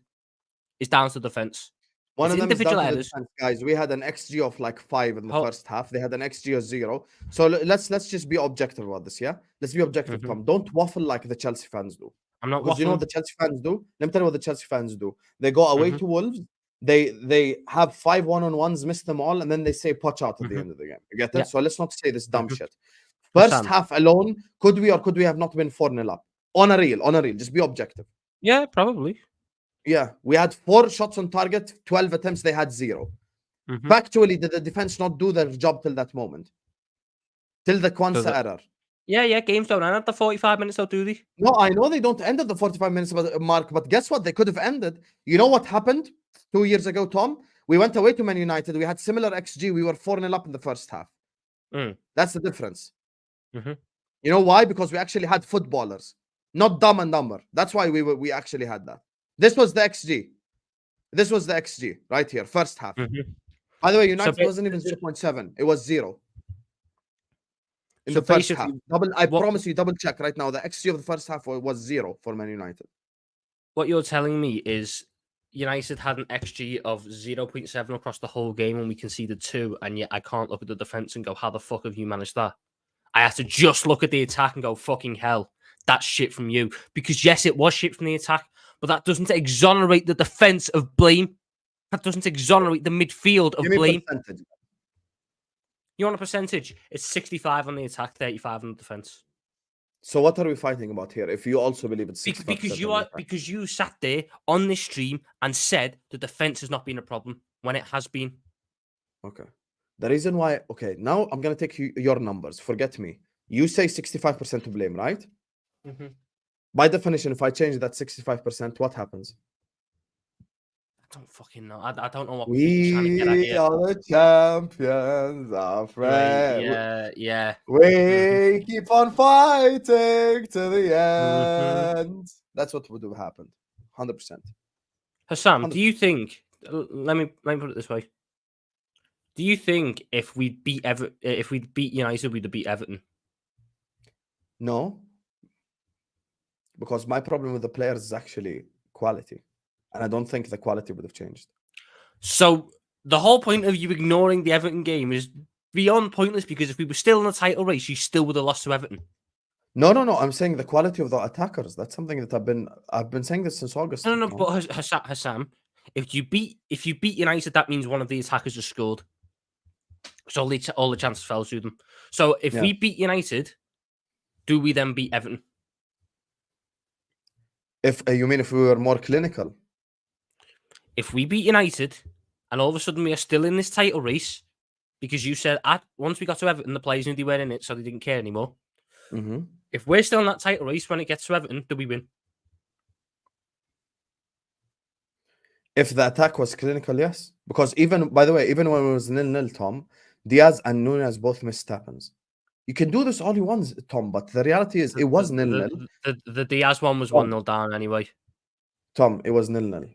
is down to the defence. One of them is down to the defense, guys. We had an XG of like 5 in the first half. They had an XG of 0. So let's just be objective about this, yeah? Let's be objective, Tom. Don't waffle like the Chelsea fans do. I'm not waffling. Because you know what the Chelsea fans do? Let me tell you what the Chelsea fans do. They go away to Wolves. They have 5 1-on-1s, miss them all, and then they say potch out at the end of the game. You get it? Yeah. So let's not say this dumb shit. First half alone, could we or could we have not been 4-0 up? On a reel. Just be objective. Yeah, probably. Yeah, we had 4 shots on target, 12 attempts, they had 0. Factually, did the defense not do their job till that moment? till the Kwanzaa the- error. Yeah, games don't end at the 45 minutes, though, do they? No, I know they don't end at the 45 minutes mark, but guess what? They could have ended. You know what happened 2 years ago, Tom? We went away to Man United. We had similar XG. We were 4-0 up in the first half. That's the difference. Mhm. You know why? Because we actually had footballers, not dumb and dumber. That's why we actually had that. This was the XG. This was the XG right here, first half. By the way, United wasn't even 0.7. It was 0 in the first half. I promise you, double check right now. The XG of the first half was 0 for Man United. What you're telling me is United had an XG of 0.7 across the whole game and we conceded 2, and yet I can't look at the defense and go, how the fuck have you managed that? I have to just look at the attack and go, fucking hell, that's shit from you. Because yes, it was shit from the attack, but that doesn't exonerate the defense of blame. That doesn't exonerate the midfield of blame. Percentage. You want a percentage? It's 65 on the attack, 35 on the defense. So what are we fighting about here? If you also believe it's 65%, because you sat there on this stream and said the defense has not been a problem when it has been. Okay. The reason why, okay, now I'm going to take your numbers. Forget me. You say 65% to blame, right? By definition, if I change that 65%, what happens? I don't fucking know. I don't know what we trying to get at here. are the champions, our friend. Right, yeah. We keep on fighting to the end. That's what would have happened. 100%. Husam, do you think? Let me put it this way. Do you think if we beat United, we'd have beat Everton? No, because my problem with the players is actually quality, and I don't think the quality would have changed. So the whole point of you ignoring the Everton game is beyond pointless, because if we were still in the title race, you still would have lost to Everton. No. I'm saying the quality of the attackers. That's something that I've been saying this since August. No. But Husam, if you beat United, that means one of the attackers has scored. So all the chances fell to them. So if we beat United, do we then beat Everton? If you mean if we were more clinical? If we beat United, and all of a sudden we are still in this title race, because you said once we got to Everton, the players knew they weren't in it, so they didn't care anymore. If we're still in that title race when it gets to Everton, do we win? If the attack was clinical, yes. Because by the way, even when it was 0-0, Tom, Diaz and Nunez both missed happens. You can do this all you want, Tom, but the reality is it was 0-0. The Diaz one was 1-0 down anyway. Tom, it was 0-0.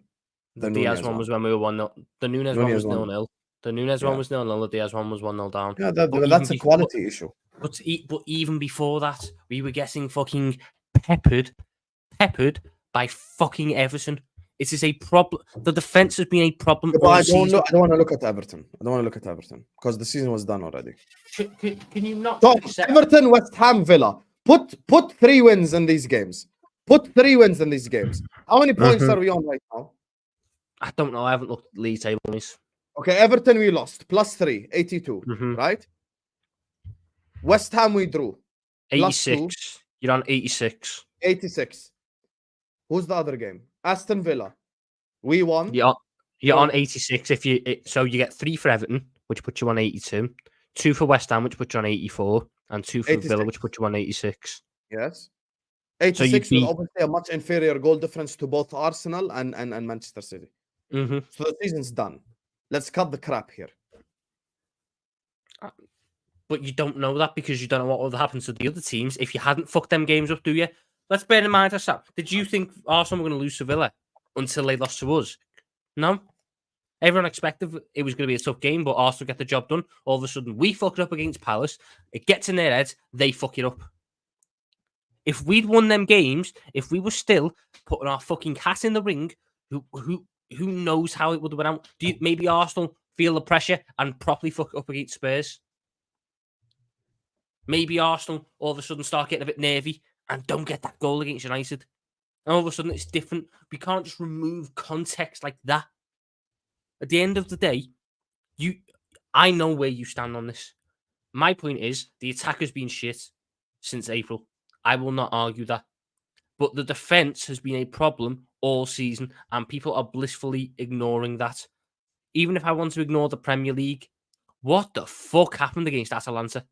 The Diaz one was when we were 1-0. The Nunez one was 0-0. The Nunez one was 0-0. The Diaz one was 1-0 down. Yeah, that's a quality issue. But even before that, we were getting fucking peppered by fucking Everton. It is a problem. The defense has been a problem. But I don't want to look at Everton. Because the season was done already. Can you not? So, Everton, West Ham, Villa. Put 3 wins in these games. How many points are we on right now? I don't know. I haven't looked at the league tables. Okay, Everton we lost. +3, 82. Right? West Ham we drew. 86. You're on 86. 86. Who's the other game? Aston Villa. We won. You're on 86. So you get 3 for Everton, which puts you on 82. 2 for West Ham, which puts you on 84, and 2 for 86. Villa, which puts you on 86. Yes. 86 is obviously a much inferior goal difference to both Arsenal and Manchester City. So the season's done. Let's cut the crap here. But you don't know that because you don't know what would happen to the other teams if you hadn't fucked them games up, do you? Let's bear in mind, did you think Arsenal were going to lose to Villa until they lost to us? No. Everyone expected it was going to be a tough game, but Arsenal get the job done. All of a sudden, we fuck it up against Palace. It gets in their heads. They fuck it up. If we'd won them games, if we were still putting our fucking hat in the ring, who knows how it would have went out? Maybe Arsenal feel the pressure and properly fuck it up against Spurs? Maybe Arsenal all of a sudden start getting a bit nervy and don't get that goal against United. And all of a sudden it's different. We can't just remove context like that. At the end of the day, I know where you stand on this. My point is the attack has been shit since April. I will not argue that. But the defence has been a problem all season and people are blissfully ignoring that. Even if I want to ignore the Premier League, what the fuck happened against Atalanta?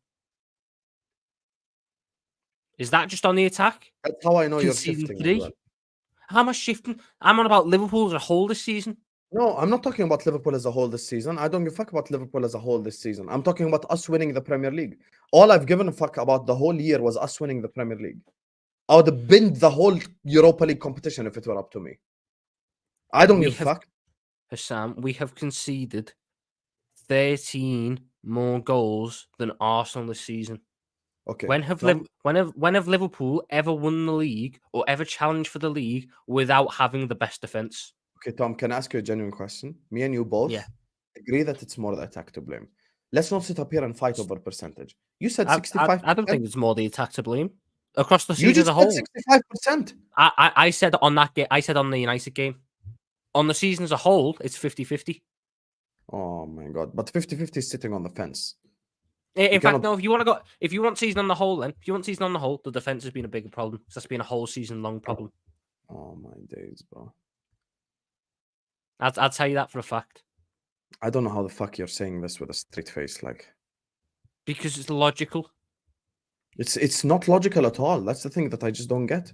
Is that just on the attack? That's how I know you're Conceding shifting as 3? well. How am I shifting? I'm on about Liverpool as a whole this season. No, I'm not talking about Liverpool as a whole this season. I don't give a fuck about Liverpool as a whole this season. I'm talking about us winning the Premier League. All I've given a fuck about the whole year was us winning the Premier League. I would have binned the whole Europa League competition if it were up to me. I don't give a fuck. Husam, we have conceded 13 more goals than Arsenal this season. Okay. When have Tom, when have Liverpool ever won the league or ever challenged for the league without having the best defense? okay, Tom, can I ask you a genuine question? Me and you both Yeah. agree that it's more the attack to blame. Let's not sit up here and fight over percentage. You said I 65%. don't think it's more the attack to blame across the You season as just a whole. said 65%. I said on that game. I said on the United game. On the season as a whole, it's 50-50. Oh my god. But 50-50 is sitting on the fence. In fact, cannot- no. If you want season on the whole, then if you want season on the whole, the defense has been a bigger problem. That's been a whole season long problem. Oh my days, bro. I'd tell you that for a fact. I don't know how the fuck you're saying this with a straight face. Like, Because it's logical. it's not logical at all. That's the thing that I just don't get.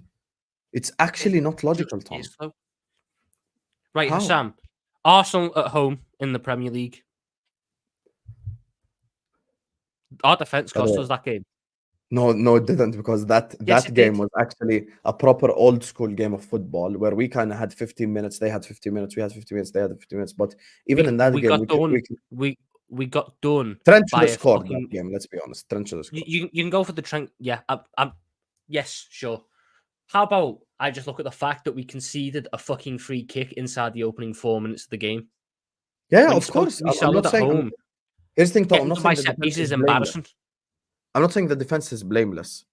It's actually not logical, Tom. It's though. Right, How? Husam. Arsenal at home in the Premier League. Our defense cost us that game. No, it didn't, because that Yes, it game did. was actually a proper old school game of football where we kind of had 15 minutes. They had 15 minutes. We had 15 minutes. They had 15 minutes. But even in that we game, we got done. Trent should by have a scored fucking- that game. Let's be honest. Trent should have scored. You can go for the Trent. Yeah, yes, sure. How about I just look at the fact that we conceded a fucking free kick inside the opening 4 minutes of the game? Yeah, When of it's supposed course. to be I'm solid not at saying. home. Here's the thing, Tom. I'm Getting not done by saying the set defense pieces is is blameless. embarrassing. I'm not saying the defense is blameless.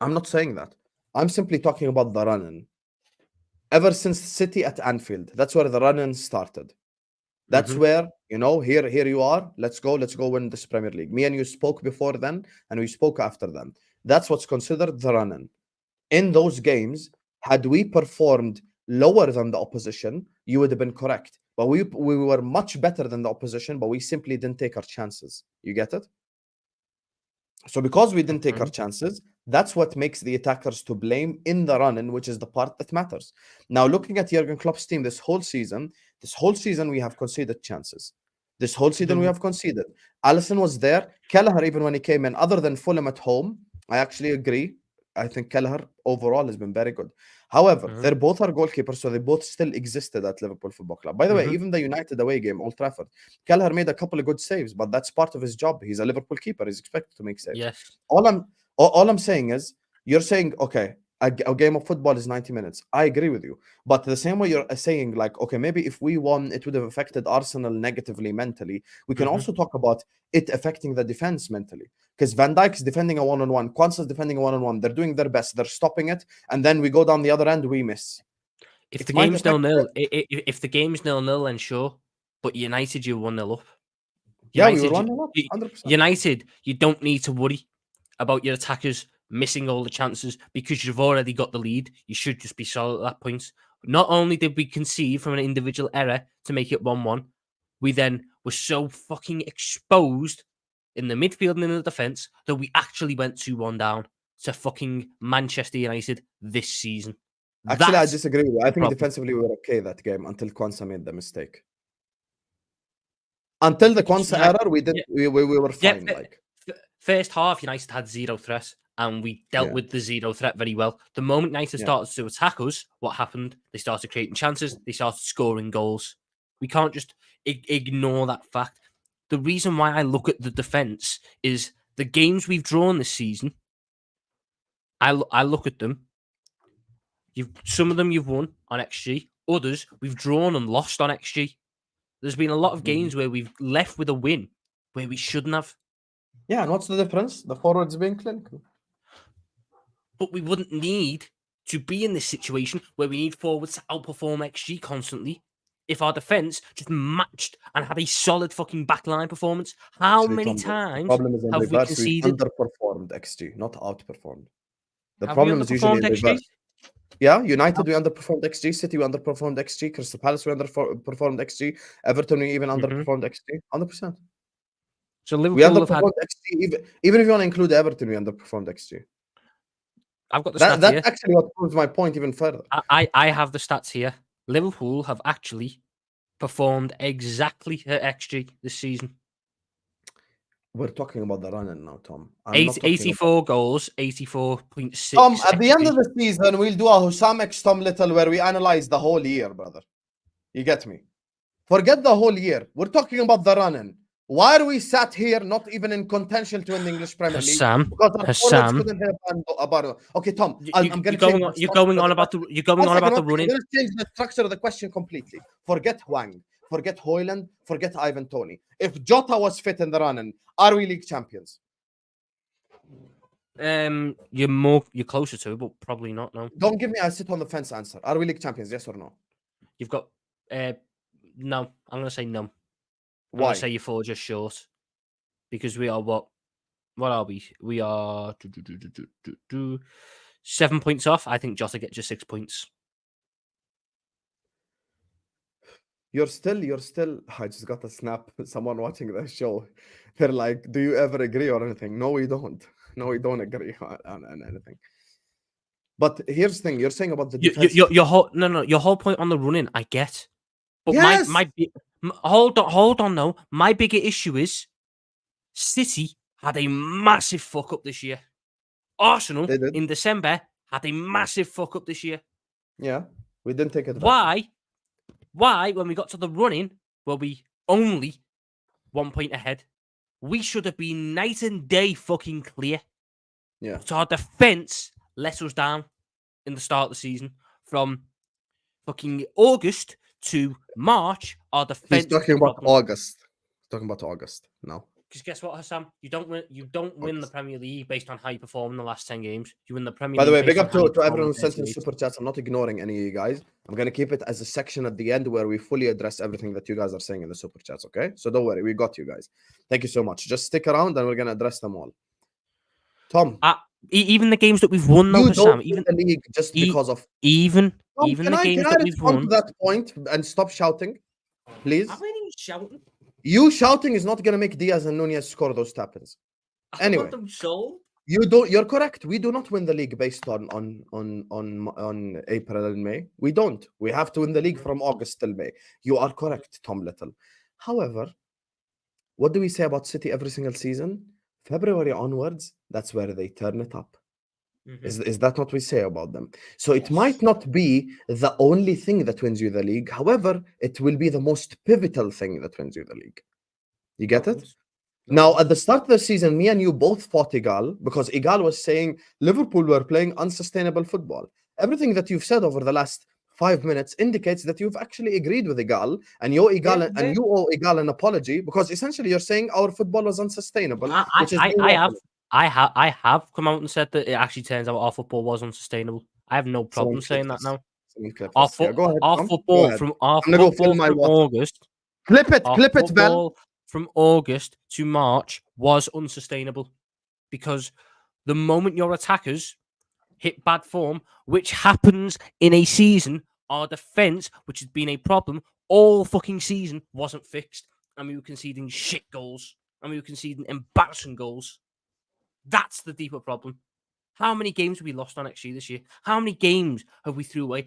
I'm not saying that. I'm simply talking about the run-in. Ever since City at Anfield, that's where the run-in started. That's where, here you are. Let's go win this Premier League. Me and you spoke before then, and we spoke after then. That's what's considered the run-in. In those games, had we performed lower than the opposition, you would have been correct. But we were much better than the opposition, but we simply didn't take our chances. You get it? So because we didn't take our chances, that's what makes the attackers to blame in the run-in, which is the part that matters. Now, looking at Jurgen Klopp's team this whole season we have conceded chances. This whole season we have conceded. Alisson was there. Kelleher, even when he came in, other than Fulham at home, I actually agree. I think Kelleher overall has been very good. However, they both are goalkeepers, so they both still existed at Liverpool Football Club. By the way, even the United away game, Old Trafford, Kelleher made a couple of good saves, but that's part of his job. He's a Liverpool keeper. He's expected to make saves. Yes. All I'm saying is, you're saying, okay, a game of football is 90 minutes. I agree with you. But the same way you're saying, like, okay, maybe if we won, it would have affected Arsenal negatively mentally. We can also talk about it affecting the defense mentally. Because Van Dijk is defending a one-on-one. Kwanzaa's defending a one-on-one. They're doing their best. They're stopping it. And then we go down the other end, we miss. If the game's 0-0, if the game's 0-0, then sure. But United, you're 1-0 up. Yeah, we were 1-0 up, 100%. United, you don't need to worry about your attackers missing all the chances because you've already got the lead. You should just be solid at that point. Not only did we concede from an individual error to make it 1-1, we then were so fucking exposed in the midfield and in the defence that we actually went 2-1 down to fucking Manchester United this season. Actually, I disagree with you. I think defensively we were okay that game until Kwanzaa made the mistake. Until the Kwanzaa error, we were fine. Like first half, United had zero threat, and we dealt with the zero threat very well. The moment United started to attack us, what happened? They started creating chances. They started scoring goals. We can't just ignore that fact. The reason why I look at the defense is the games we've drawn this season. I look at them. Some of them you've won on XG. Others we've drawn and lost on XG. There's been a lot of games where we've left with a win where we shouldn't have. Yeah, and what's the difference? The forwards being clinical. But we wouldn't need to be in this situation where we need forwards to outperform XG constantly if our defence just matched and had a solid fucking backline performance. How many times have we conceded? We underperformed XG, not outperformed. The Have problem is usually in XG? reverse. Yeah, United, we underperformed XG. City, we underperformed XG. Crystal Palace, we underperformed XG. Everton, we even underperformed XG. 100%. So Liverpool we underperformed XG. Even if you want to include Everton, we underperformed XG. I've got the stats That's here. actually what proves my point even further. I have the stats here. Liverpool have actually performed exactly her XG this season. We're talking about the running now, Tom. I'm not talking 84 goals, 84.6. Tom, at the end XG. of the season, we'll do a Husam Tom Little where we analyze the whole year, brother. You get me? Forget the whole year. We're talking about the running. Why are we sat here not even in contention to win the English Premier League? Because our forwards couldn't help about. Okay, Tom, I'm going to change. You're going on about the running. I'm going to change the structure of the question completely. Forget Hwang, forget Hoyland, forget Ivan Toney. If Jota was fit in the running, are we league champions? You're closer to it, but probably not. No. Don't give me a sit on the fence answer. Are we league champions? Yes or no? You've got no. I'm going to say no. I'm Why? going to say you're 4 just short, because we are what? What are we? We are 7 points off. I think Jota gets just 6 points. You're still. I just got a snap. Someone watching the show. They're like, "Do you ever agree on anything?" No, we don't. No, we don't agree on anything. But here's the thing: you're saying about the defense. Your whole point on the running, I get. But yes! hold on. No, my bigger issue is City had a massive fuck up this year. Arsenal in December had a massive fuck up this year. Yeah, we didn't take it. Why, when we got to the running, were we only 1 point ahead? We should have been night and day fucking clear. Yeah. So our defense let us down in the start of the season. From fucking August to March, our defense. He's talking about August. He's talking about August now. Because guess what, Husam? You don't win the Premier League based on how you perform in the last 10 games. You win the Premier League. By the way, big based up on how you to perform everyone in who sent in 38. super chats. I'm not ignoring any of you guys. I'm gonna keep it as a section at the end where we fully address everything that you guys are saying in the super chats. Okay, so don't worry, we got you guys. Thank you so much. Just stick around and we're gonna address them all. Tom, even the games that we've won, though, you Husam, don't even win the league just because of even Tom, the games that we've won. To that point and stop shouting, please? I'm not even shouting. You shouting is not gonna make Diaz and Nunez score those tap-ins. Anyway, I want them sold. you don't. You're correct. We do not win the league based on April and May. We don't. We have to win the league from August till May. You are correct, Tom Little. However, what do we say about City every single season? February onwards, that's where they turn it up. Is that what we say about them? So it might not be the only thing that wins you the league. However, it will be the most pivotal thing that wins you the league. You get it? Now, at the start of the season, me and you both fought Igal because Igal was saying Liverpool were playing unsustainable football. Everything that you've said over the last 5 minutes indicates that you've actually agreed with Igal, and you owe Igal an apology because essentially you're saying our football was unsustainable. I have come out and said that it actually turns out our football was unsustainable. I have no problem saying that now. Our football from August. Clip it, Bell. From August to March was unsustainable because the moment your attackers hit bad form, which happens in a season, our defense, which has been a problem all fucking season, wasn't fixed, and we were conceding shit goals, and we were conceding embarrassing goals. That's the deeper problem. How many games have we lost on XG this year? How many games have we threw away?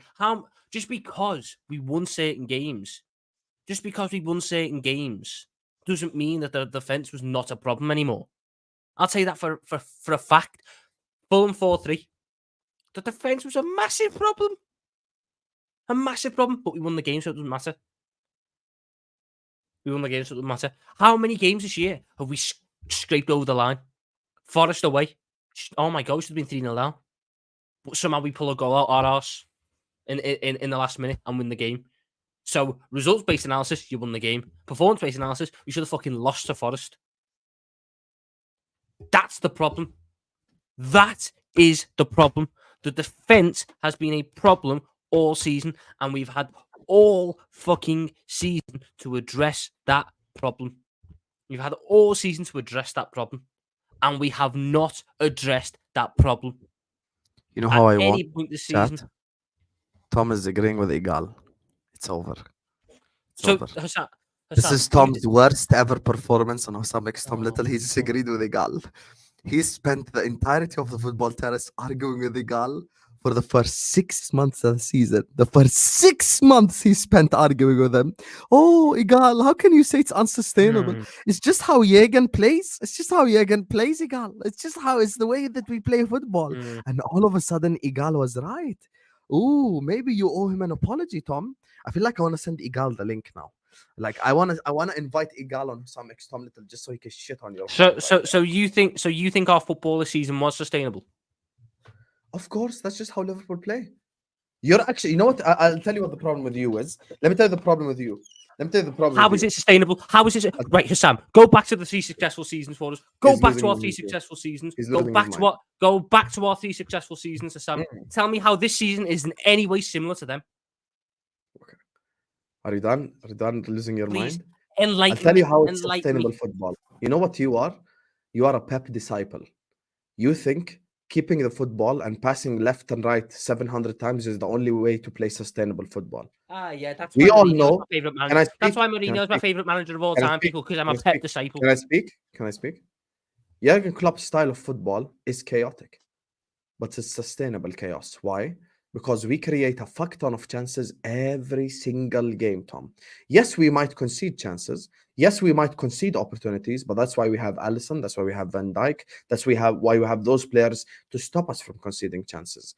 Just because we won certain games, doesn't mean that the defense was not a problem anymore. I'll tell you that for a fact. Fulham 4-3. The defense was a massive problem. But we won the game, so it doesn't matter. How many games this year have we scraped over the line? Forest away. Oh my God, it should have been 3-0 down. But somehow we pull a goal out our arse in the last minute and win the game. So, results-based analysis, you won the game. Performance-based analysis, you should have fucking lost to Forest. That's the problem. That is the problem. The defence has been a problem all season, and we've had all fucking season to address that problem. We've had all season to address that problem, and we have not addressed that problem. You know how At I any want point this season. that? Tom is agreeing with Igal. It's over. Husam, This is Tom's worst ever performance on Husam Tom Little. He disagreed with Igal. He spent the entirety of the football terrace arguing with Igal for the first 6 months of the season. The first 6 months he spent arguing with them. Oh, Igal, how can you say it's unsustainable? It's just how Jürgen plays. It's just how Jürgen plays, Igal. It's just how it's the way that we play football. And all of a sudden, Igal was right. Oh, maybe you owe him an apology, Tom. I feel like I want to send Igal the link now. Like I want to invite Igal on some Tom Little just so he can shit on your. So you think our football this season was sustainable? Of course, that's just how Liverpool play. You're actually, you know what? I'll tell you what the problem with you is. Let me tell you the problem with you. Let me tell you the problem. How is it sustainable? How is it? Right, Husam, go back to the 3 successful seasons for us. Go back to our 3 successful seasons. Go back to our 3 successful seasons, Husam. Tell me how this season is in any way similar to them. Okay. Are you done? Are you done losing your mind? Enlighten I'll tell you how me. it's sustainable football. You know what you are? You are a Pep disciple. You think keeping the football and passing left and right 700 times is the only way to play sustainable football. Yeah, that's we why all Mourinho's know. My favorite manager. That's why Mourinho's my favorite manager of all time, people, because I'm a Pep disciple. Can I speak? Can I speak? Jurgen Klopp's style of football is chaotic, but it's sustainable chaos. Why? Because we create a fuck ton of chances every single game, Tom. Yes, we might concede chances. Yes, we might concede opportunities, but that's why we have Alisson. That's why we have Van Dijk. That's why we have those players to stop us from conceding chances.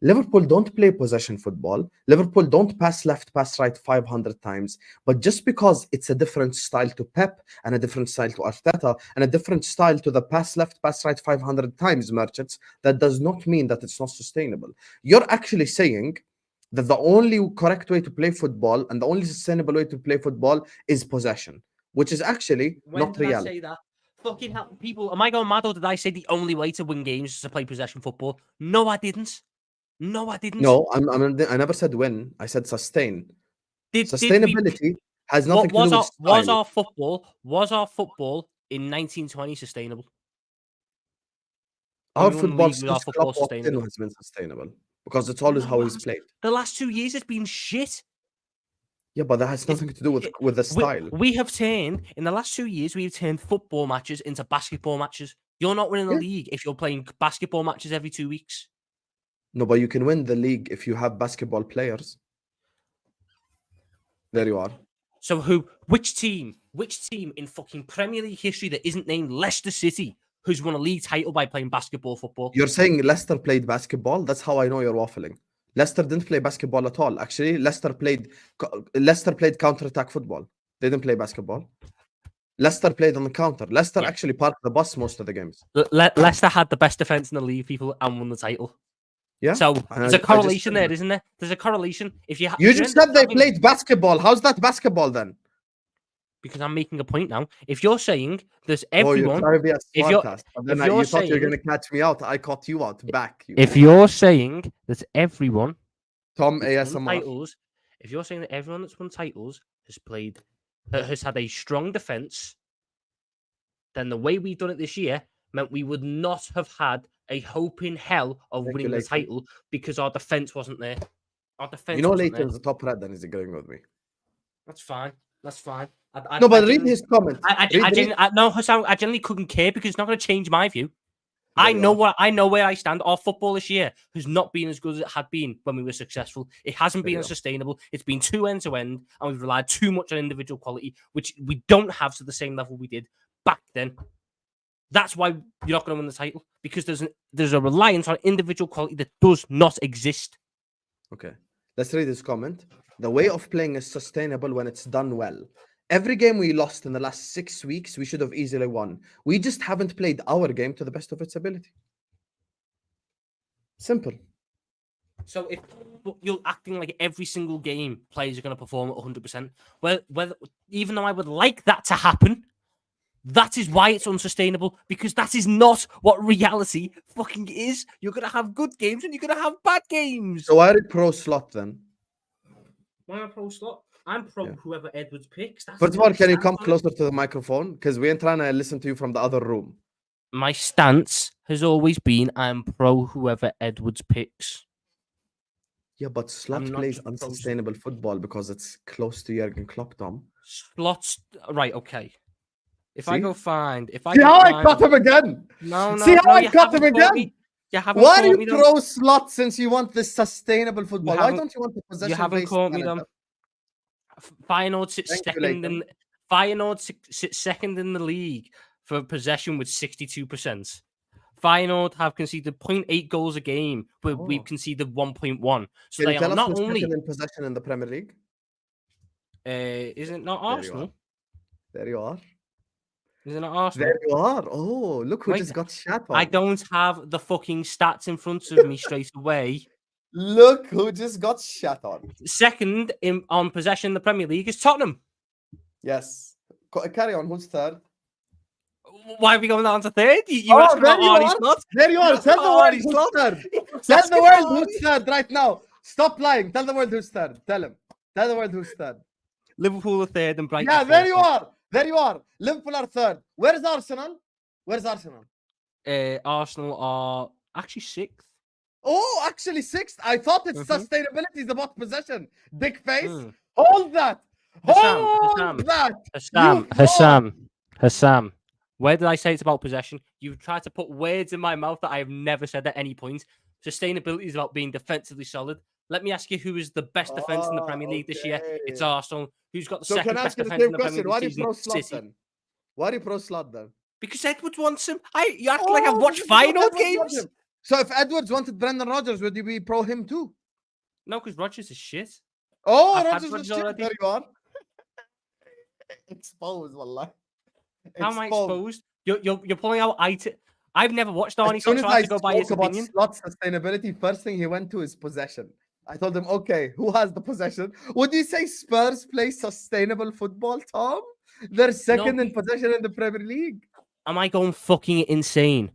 Liverpool don't play possession football. Liverpool don't pass left, pass right 500 times. But just because it's a different style to Pep and a different style to Arteta and a different style to the pass left, pass right 500 times merchants, that does not mean that it's not sustainable. You're actually saying that the only correct way to play football and the only sustainable way to play football is possession, which is actually not real. I say that? Fucking hell, people, am I going mad or did I say the only way to win games is to play possession football? No, I didn't. No, I didn't. No, I never said win. I said sustain. Sustainability has nothing to do with style. Was our football in 1920 sustainable? Our football since Klopp walked in has been sustainable because it's always how he's played. The last 2 years, it's been shit. Yeah, but that has nothing to do with the style. We have turned, in the last 2 years, we've turned football matches into basketball matches. You're not winning the league if you're playing basketball matches every 2 weeks. No, but you can win the league if you have basketball players. There you are. So which team in fucking Premier League history that isn't named Leicester City who's won a league title by playing basketball football? You're saying Leicester played basketball? That's how I know you're waffling. Leicester didn't play basketball at all. Actually, Leicester played counter-attack football. They didn't play basketball. Leicester played on the counter. Leicester actually parked the bus most of the games. Leicester had the best defense in the league, people, and won the title. Yeah. So there's a correlation there, isn't there? There's a correlation. If you just said they played basketball. How's that basketball then? Because I'm making a point now. If you're saying there's everyone, if you thought you were going to catch me out, I caught you out back. If you're saying that everyone, Tom ASMR, titles, if you're saying that everyone that's won titles has had a strong defense, then the way we've done it this year meant we would not have had a hope in hell of winning the title because our defense wasn't there. Our defense. You know, Leighton's the top red, then is he going with me? That's fine. That's fine. No, but read his comment. No, Husam, I generally couldn't care because it's not going to change my view. I know where I stand. Our football this year has not been as good as it had been when we were successful. It hasn't been as sustainable. It's been too end to end, and we've relied too much on individual quality, which we don't have to the same level we did back then. That's why you're not going to win the title, because there's a reliance on individual quality that does not exist. Okay, let's read this comment. The way of playing is sustainable when it's done well. Every game we lost in the last 6 weeks, we should have easily won. We just haven't played our game to the best of its ability. Simple. So if you're acting like every single game players are going to perform at 100%, well, even though I would like that to happen, that is why it's unsustainable, because that is not what reality fucking is. You're going to have good games and you're going to have bad games. So why are you pro Slot then? Why am I pro Slot? I'm pro whoever Edwards picks. First of all, can you come closer to the microphone? Because we ain't trying to listen to you from the other room. My stance has always been I'm pro whoever Edwards picks. Yeah, but Slot plays unsustainable football because it's close to Jurgen Klopp, Tom. Slot's... Right, okay. If I go find, if I See go how I find, cut him again? no, See how I you cut him haven't caught again? me. You haven't Why caught do me you though. throw slots since you want this sustainable football? Why haven't- don't you want the You haven't possession-based caught me manager? though. Feyenoord sits Thank you, second in Leighton. Feyenoord sits second in the league for possession with 62%. Feyenoord have conceded 0.8 goals a game, but we've conceded 1.1. So Can they you are tell us not who's only. second in possession in the Premier League? Is it not There you Arsenal? are. There you are. Is it not Arsenal? There you are. Oh, look who Wait, just got shot on. I don't have the fucking stats in front of me straight away. Look who just got shot on. Second on possession in the Premier League is Tottenham. Yes. Carry on. Who's third? Why are we going down to third? You asking about Arnie Slot? There you are. You're Tell the world Arnie who's Slot. third. You're Tell the asking world about who's third right now. Stop lying. Tell the world who's third. Tell him. Tell the world who's third. Liverpool are third and Brighton. Yeah, are there you fourth. are. There you are. Liverpool are third. Where's Arsenal? Where's Arsenal? Arsenal are actually sixth. Oh, actually sixth. I thought it's Mhm. sustainability is about possession. Big face. Mm. Hold that. Hold Hussam, that. Husam. Where did I say it's about possession? You've tried to put words in my mouth that I have never said at any point. Sustainability is about being defensively solid. Let me ask you who is the best defense in the Premier League this year? It's Arsenal. Who's got the So second can I ask best you the defense in same the Premier question? League Why do this you pro season? slot City. then? Why do you pro slot then? Because Edwards wants him. You act like I've watched Feyenoord games. So if Edwards wanted Brendan Rodgers, would you be pro him too? No, because Rodgers is shit. Oh, I've had Rodgers is Rodgers shit. already. There you are. Exposed, wallah. How am I exposed? You're pulling out I've never watched Arnie, As so soon I as have I to go by his spoke about opinion. slot sustainability, first thing he went to is possession. I told him, okay, who has the possession? Would you say Spurs play sustainable football, Tom? They're second in possession in the Premier League. Am I going fucking insane?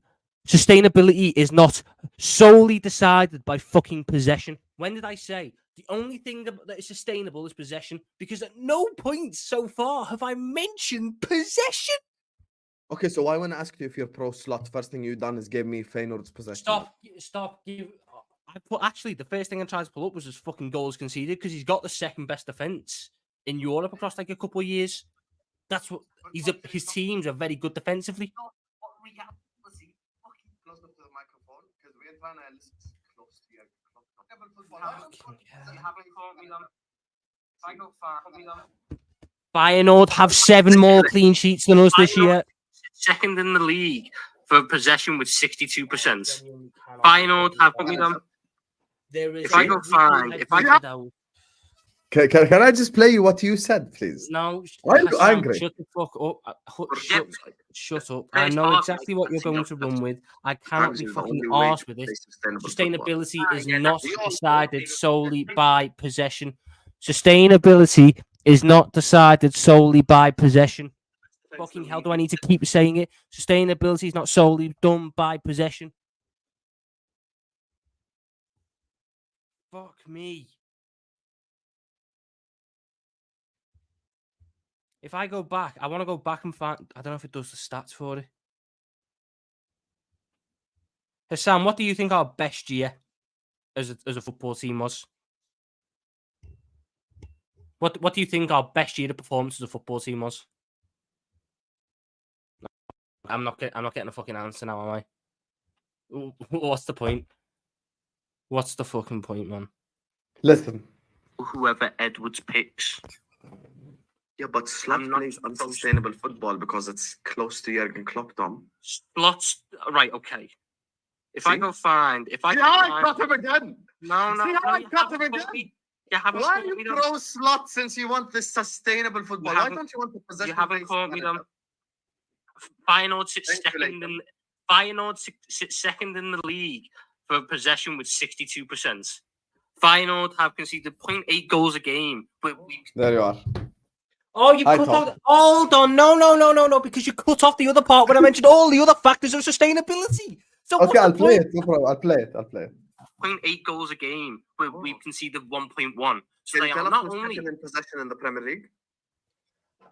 Sustainability is not solely decided by fucking possession. When did I say the only thing that is sustainable is possession? Because at no point so far have I mentioned possession. Okay, so why when I asked you if you're pro slot, first thing you done is give me Feyenoord's possession. Stop. Actually, the first thing I tried to pull up was his fucking goals conceded because he's got the second best defense in Europe across like a couple of years. That's what his teams are very good defensively. Feyenoord have 7 more clean sheets than us this year. Second in the league for possession with 62%. Feyenoord have put me down. If I go find, Can I just play you what you said, please? No, Why are you angry? Shut the fuck up. Shut up. I know exactly what you're going to run with. I cannot be fucking arsed with this. Sustainability is not decided solely by possession. Sustainability is not decided solely by possession. Fucking hell, do I need to keep saying it? Sustainability is not solely done by possession. Fuck me. If I go back, I want to go back and find. I don't know if it does the stats for it. Husam, what do you think our best year as a football team was? What do you think our best year of performance as a football team was? I'm not getting a fucking answer now, am I? What's the point? What's the fucking point, man? Listen. Whoever Edwards picks. Yeah, but Slot plays unsustainable football because it's close to Jurgen Klopp, Tom. Slot's right, okay. If I cut him again. No. I cut him again. Why are you pro slot since you want this sustainable football? Why don't you want the possession? You haven't caught me them. Feyenoord sits second in the league for possession with 62%. Feyenoord have conceded 0.8 goals a game. There you are. Oh, you cut out. Hold on. No, because you cut off the other part when I mentioned all the other factors of sustainability. So okay, I'll play it. No problem. I'll play it. 0.8 goals a game, but we've conceded 1.1. So Can they you are tell us not who's only second in possession in the Premier League.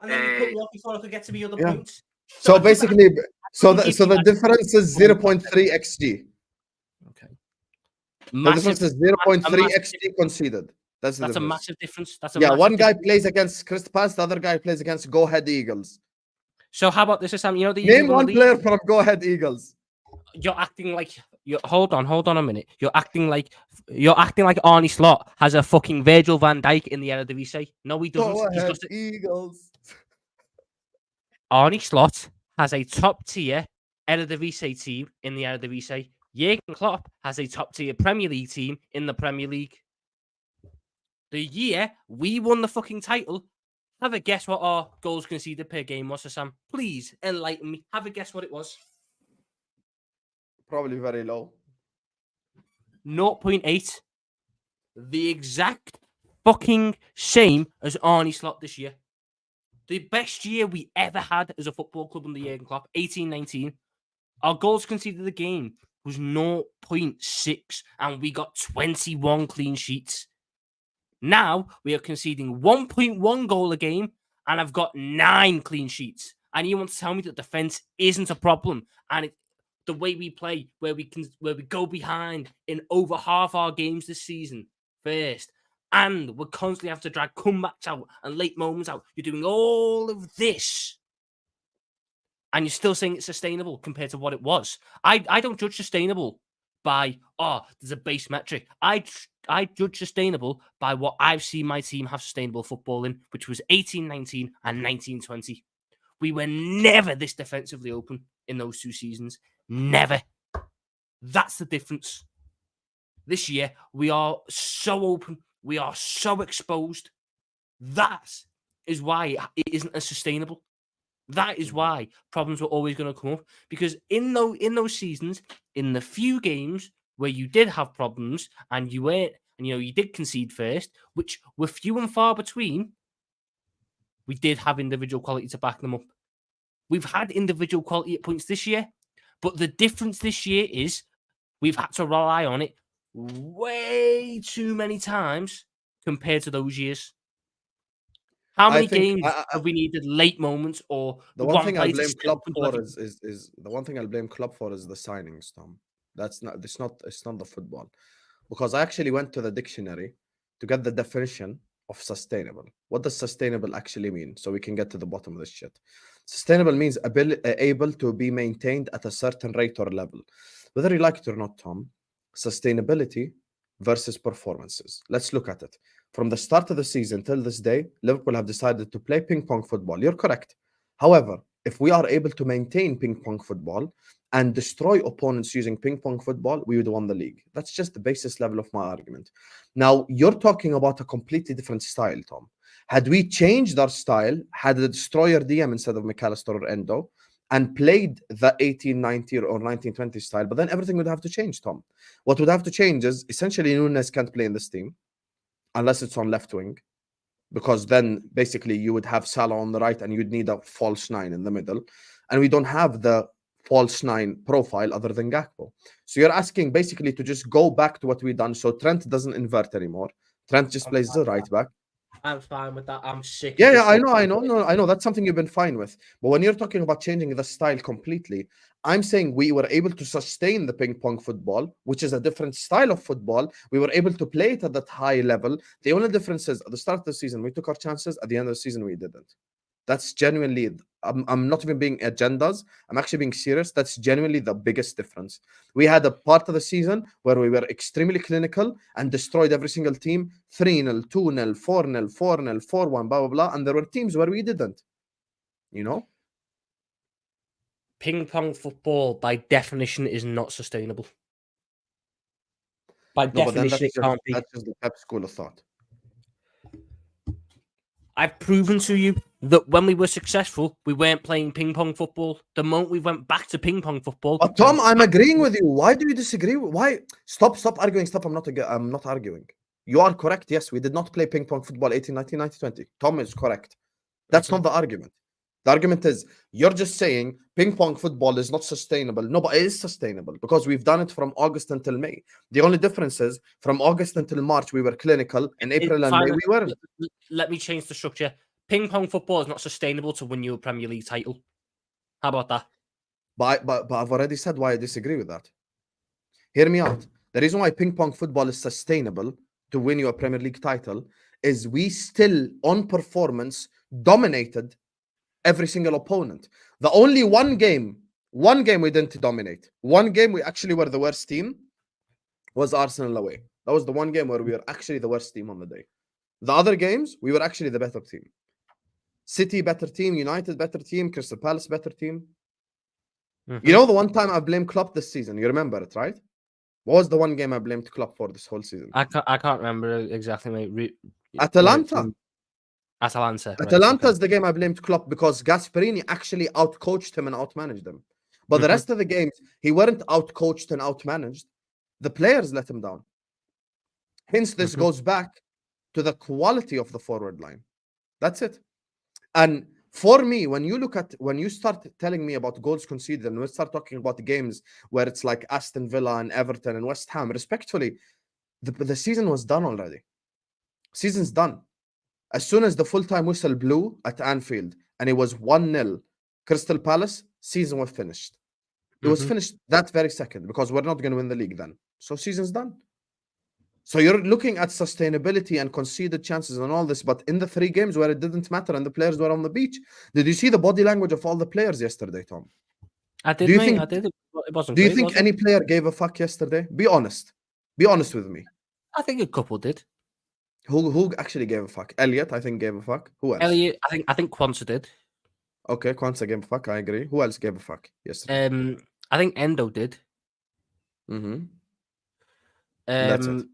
And then you cut me off before I could get to the other points. So basically, the difference is 0.3 xg. Okay. The difference is 0.3 xg conceded. That's a massive difference. One guy plays against Crystal Palace, the other guy plays against Go Ahead Eagles. So how about this, Sam? You know the Name one player from Go Ahead Eagles. You're acting like hold on a minute. You're acting like Arnie Slot has a fucking Virgil van Dijk in the Eredivisie. No, he doesn't. Go He's Ahead got Eagles. Arnie Slot has a top tier Eredivisie team in the Eredivisie. Jurgen Klopp has a top tier Premier League team in the Premier League. The year we won the fucking title, have a guess what our goals conceded per game was, Sam. Please enlighten me. Have a guess what it was. Probably very low. 0.8. The exact fucking same as Arnie Slot this year. The best year we ever had as a football club under Jurgen Klopp, 18-19. Our goals conceded the game was 0.6 and we got 21 clean sheets. Now we are conceding 1.1 goal a game and I've got 9 clean sheets. And you want to tell me that defense isn't a problem and the way we play, where we go behind in over half our games this season first, and we're constantly have to drag comebacks out and late moments out. You're doing all of this, and you're still saying it's sustainable compared to what it was. I don't judge sustainable by there's a base metric. I judge sustainable by what I've seen my team have sustainable football in, which was 18-19 and 19-20. We were never this defensively open in those 2 seasons. Never. That's the difference. This year, we are so open. We are so exposed. That is why it isn't as sustainable. That is why problems were always going to come up. Because in those seasons, in the few games where you did have problems and you weren't, and you did concede first, which were few and far between, we did have individual quality to back them up. We've had individual quality at points this year, but the difference this year is we've had to rely on it way too many times compared to those years. How many games have we needed late moments or the one thing I blame Klopp for is the one thing I'll blame Klopp for is the signings, Tom. It's not the football. Because I actually went to the dictionary to get the definition of sustainable. What does sustainable actually mean? So we can get to the bottom of this shit. Sustainable means able to be maintained at a certain rate or level. Whether you like it or not, Tom, sustainability versus performances. Let's look at it. From the start of the season till this day, Liverpool have decided to play ping-pong football. You're correct. However, if we are able to maintain ping-pong football and destroy opponents using ping-pong football, we would have won the league. That's just the basis level of my argument. Now, you're talking about a completely different style, Tom. Had we changed our style, had a destroyer DM instead of McAllister or Endo, and played the 1890 or 1920 style, but then everything would have to change, Tom. What would have to change is essentially Nunez can't play in this team unless it's on left wing, because then basically you would have Salah on the right and you'd need a false 9 in the middle. And we don't have the false 9 profile other than Gakpo. So you're asking basically to just go back to what we've done. So Trent doesn't invert anymore. Trent just plays the right back. I'm fine with that. I'm sick. Yeah, I know. That's something you've been fine with. But when you're talking about changing the style completely, I'm saying we were able to sustain the ping pong football, which is a different style of football. We were able to play it at that high level. The only difference is at the start of the season, we took our chances. At the end of the season, we didn't. That's genuinely, I'm not even being agendas. I'm actually being serious. That's genuinely the biggest difference. We had a part of the season where we were extremely clinical and destroyed every single team, 3-0, 2-0, 4-0, 4-0, 4-1, blah, blah, blah. And there were teams where we didn't, Ping pong football, by definition, is not sustainable. By definition, it can't be. That's just the Pep school of thought. I've proven to you that when we were successful, we weren't playing ping pong football. The moment we went back to ping pong football, but Tom, I'm agreeing with you. Why do you disagree? Why? Stop arguing. Stop. I'm not arguing. You are correct. Yes, we did not play ping pong football 18, 19, 90, 20. Tom is correct. That's not the argument. The argument is you're just saying ping pong football is not sustainable. No, but it is sustainable because we've done it from August until May. The only difference is from August until March, we were clinical. In April and May, we weren't. Let me change the structure. Ping pong football is not sustainable to win you a Premier League title. How about that? But I've already said why I disagree with that. Hear me out. The reason why ping pong football is sustainable to win you a Premier League title is we still, on performance, dominated every single opponent. The only one game we didn't dominate. One game we actually were the worst team was Arsenal away. That was the one game where we were actually the worst team on the day. The other games, we were actually the better team. City, better team. United, better team. Crystal Palace, better team. You know the one time I blamed Klopp this season? You remember it, right? What was the one game I blamed Klopp for this whole season? I can't remember exactly, mate. Atalanta. Atalanta. Atalanta is the game I blamed Klopp because Gasperini actually outcoached him and outmanaged him. But the rest of the games, he weren't outcoached and outmanaged. The players let him down. Hence, this goes back to the quality of the forward line. That's it. And for me, when you start telling me about goals conceded and we start talking about the games where it's like Aston Villa and Everton and West Ham, respectfully, the season was done already. Season's done. As soon as the full-time whistle blew at Anfield and it was 1-0 Crystal Palace, season was finished. It was finished that very second because we're not going to win the league then. So season's done. So you're looking at sustainability and conceded chances and all this, but in the 3 games where it didn't matter and the players were on the beach, did you see the body language of all the players yesterday, Tom? I did, I did. It wasn't do you great, think any player gave a fuck yesterday? Be honest. Be honest with me. I think a couple did. Who actually gave a fuck? Elliot, I think, gave a fuck. Who else? Elliot, I think Quansah did. Okay, Quansah gave a fuck. I agree. Who else gave a fuck yesterday? I think Endo did. That's it.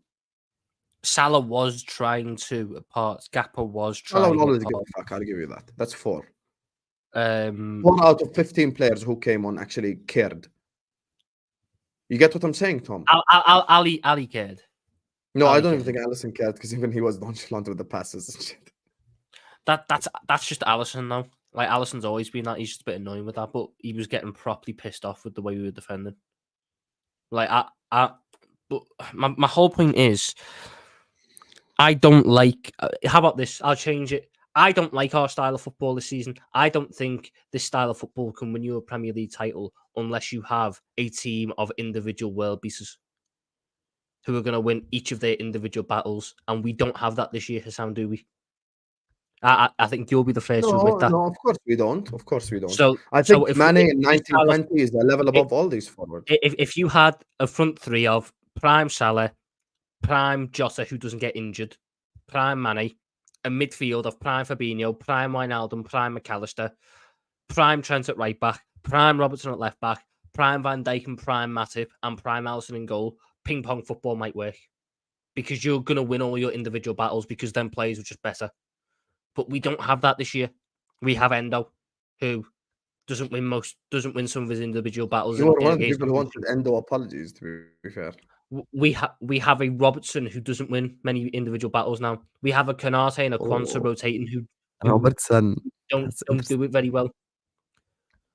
Salah was trying to parts. Gakpo was trying. Salah will always give a fuck. I'll give you that. That's 4. 4 4 out of 15 players who came on actually cared. You get what I'm saying, Tom? Ali cared. No, I don't even think Alisson cared because even he was nonchalant with the passes and shit. That's just Alisson though. Like Alisson's always been that. He's just a bit annoying with that, but he was getting properly pissed off with the way we were defending. Like but my whole point is, I don't like. How about this? I'll change it. I don't like our style of football this season. I don't think this style of football can win you a Premier League title unless you have a team of individual world beaters who are going to win each of their individual battles, and we don't have that this year, Husam, do we? I think you'll be the first to admit that. No, of course we don't. Of course we don't. So I think Mane in 1920 is a level above all these forwards. If you had a front 3 of prime Salah, prime Jota, who doesn't get injured, prime Mane, a midfield of prime Fabinho, prime Wijnaldum, prime McAllister, prime Trent at right back, prime Robertson at left back, prime Van Dijk and prime Matip, and prime Alisson in goal, ping pong football might work because you're going to win all your individual battles because then players are just better. But we don't have that this year. We have Endo, who doesn't win some of his individual battles. You were one of the people who wanted Endo apologies, to be fair. We have a Robertson who doesn't win many individual battles now. We have a Konate and a Quansah rotating who Robertson don't do it very well.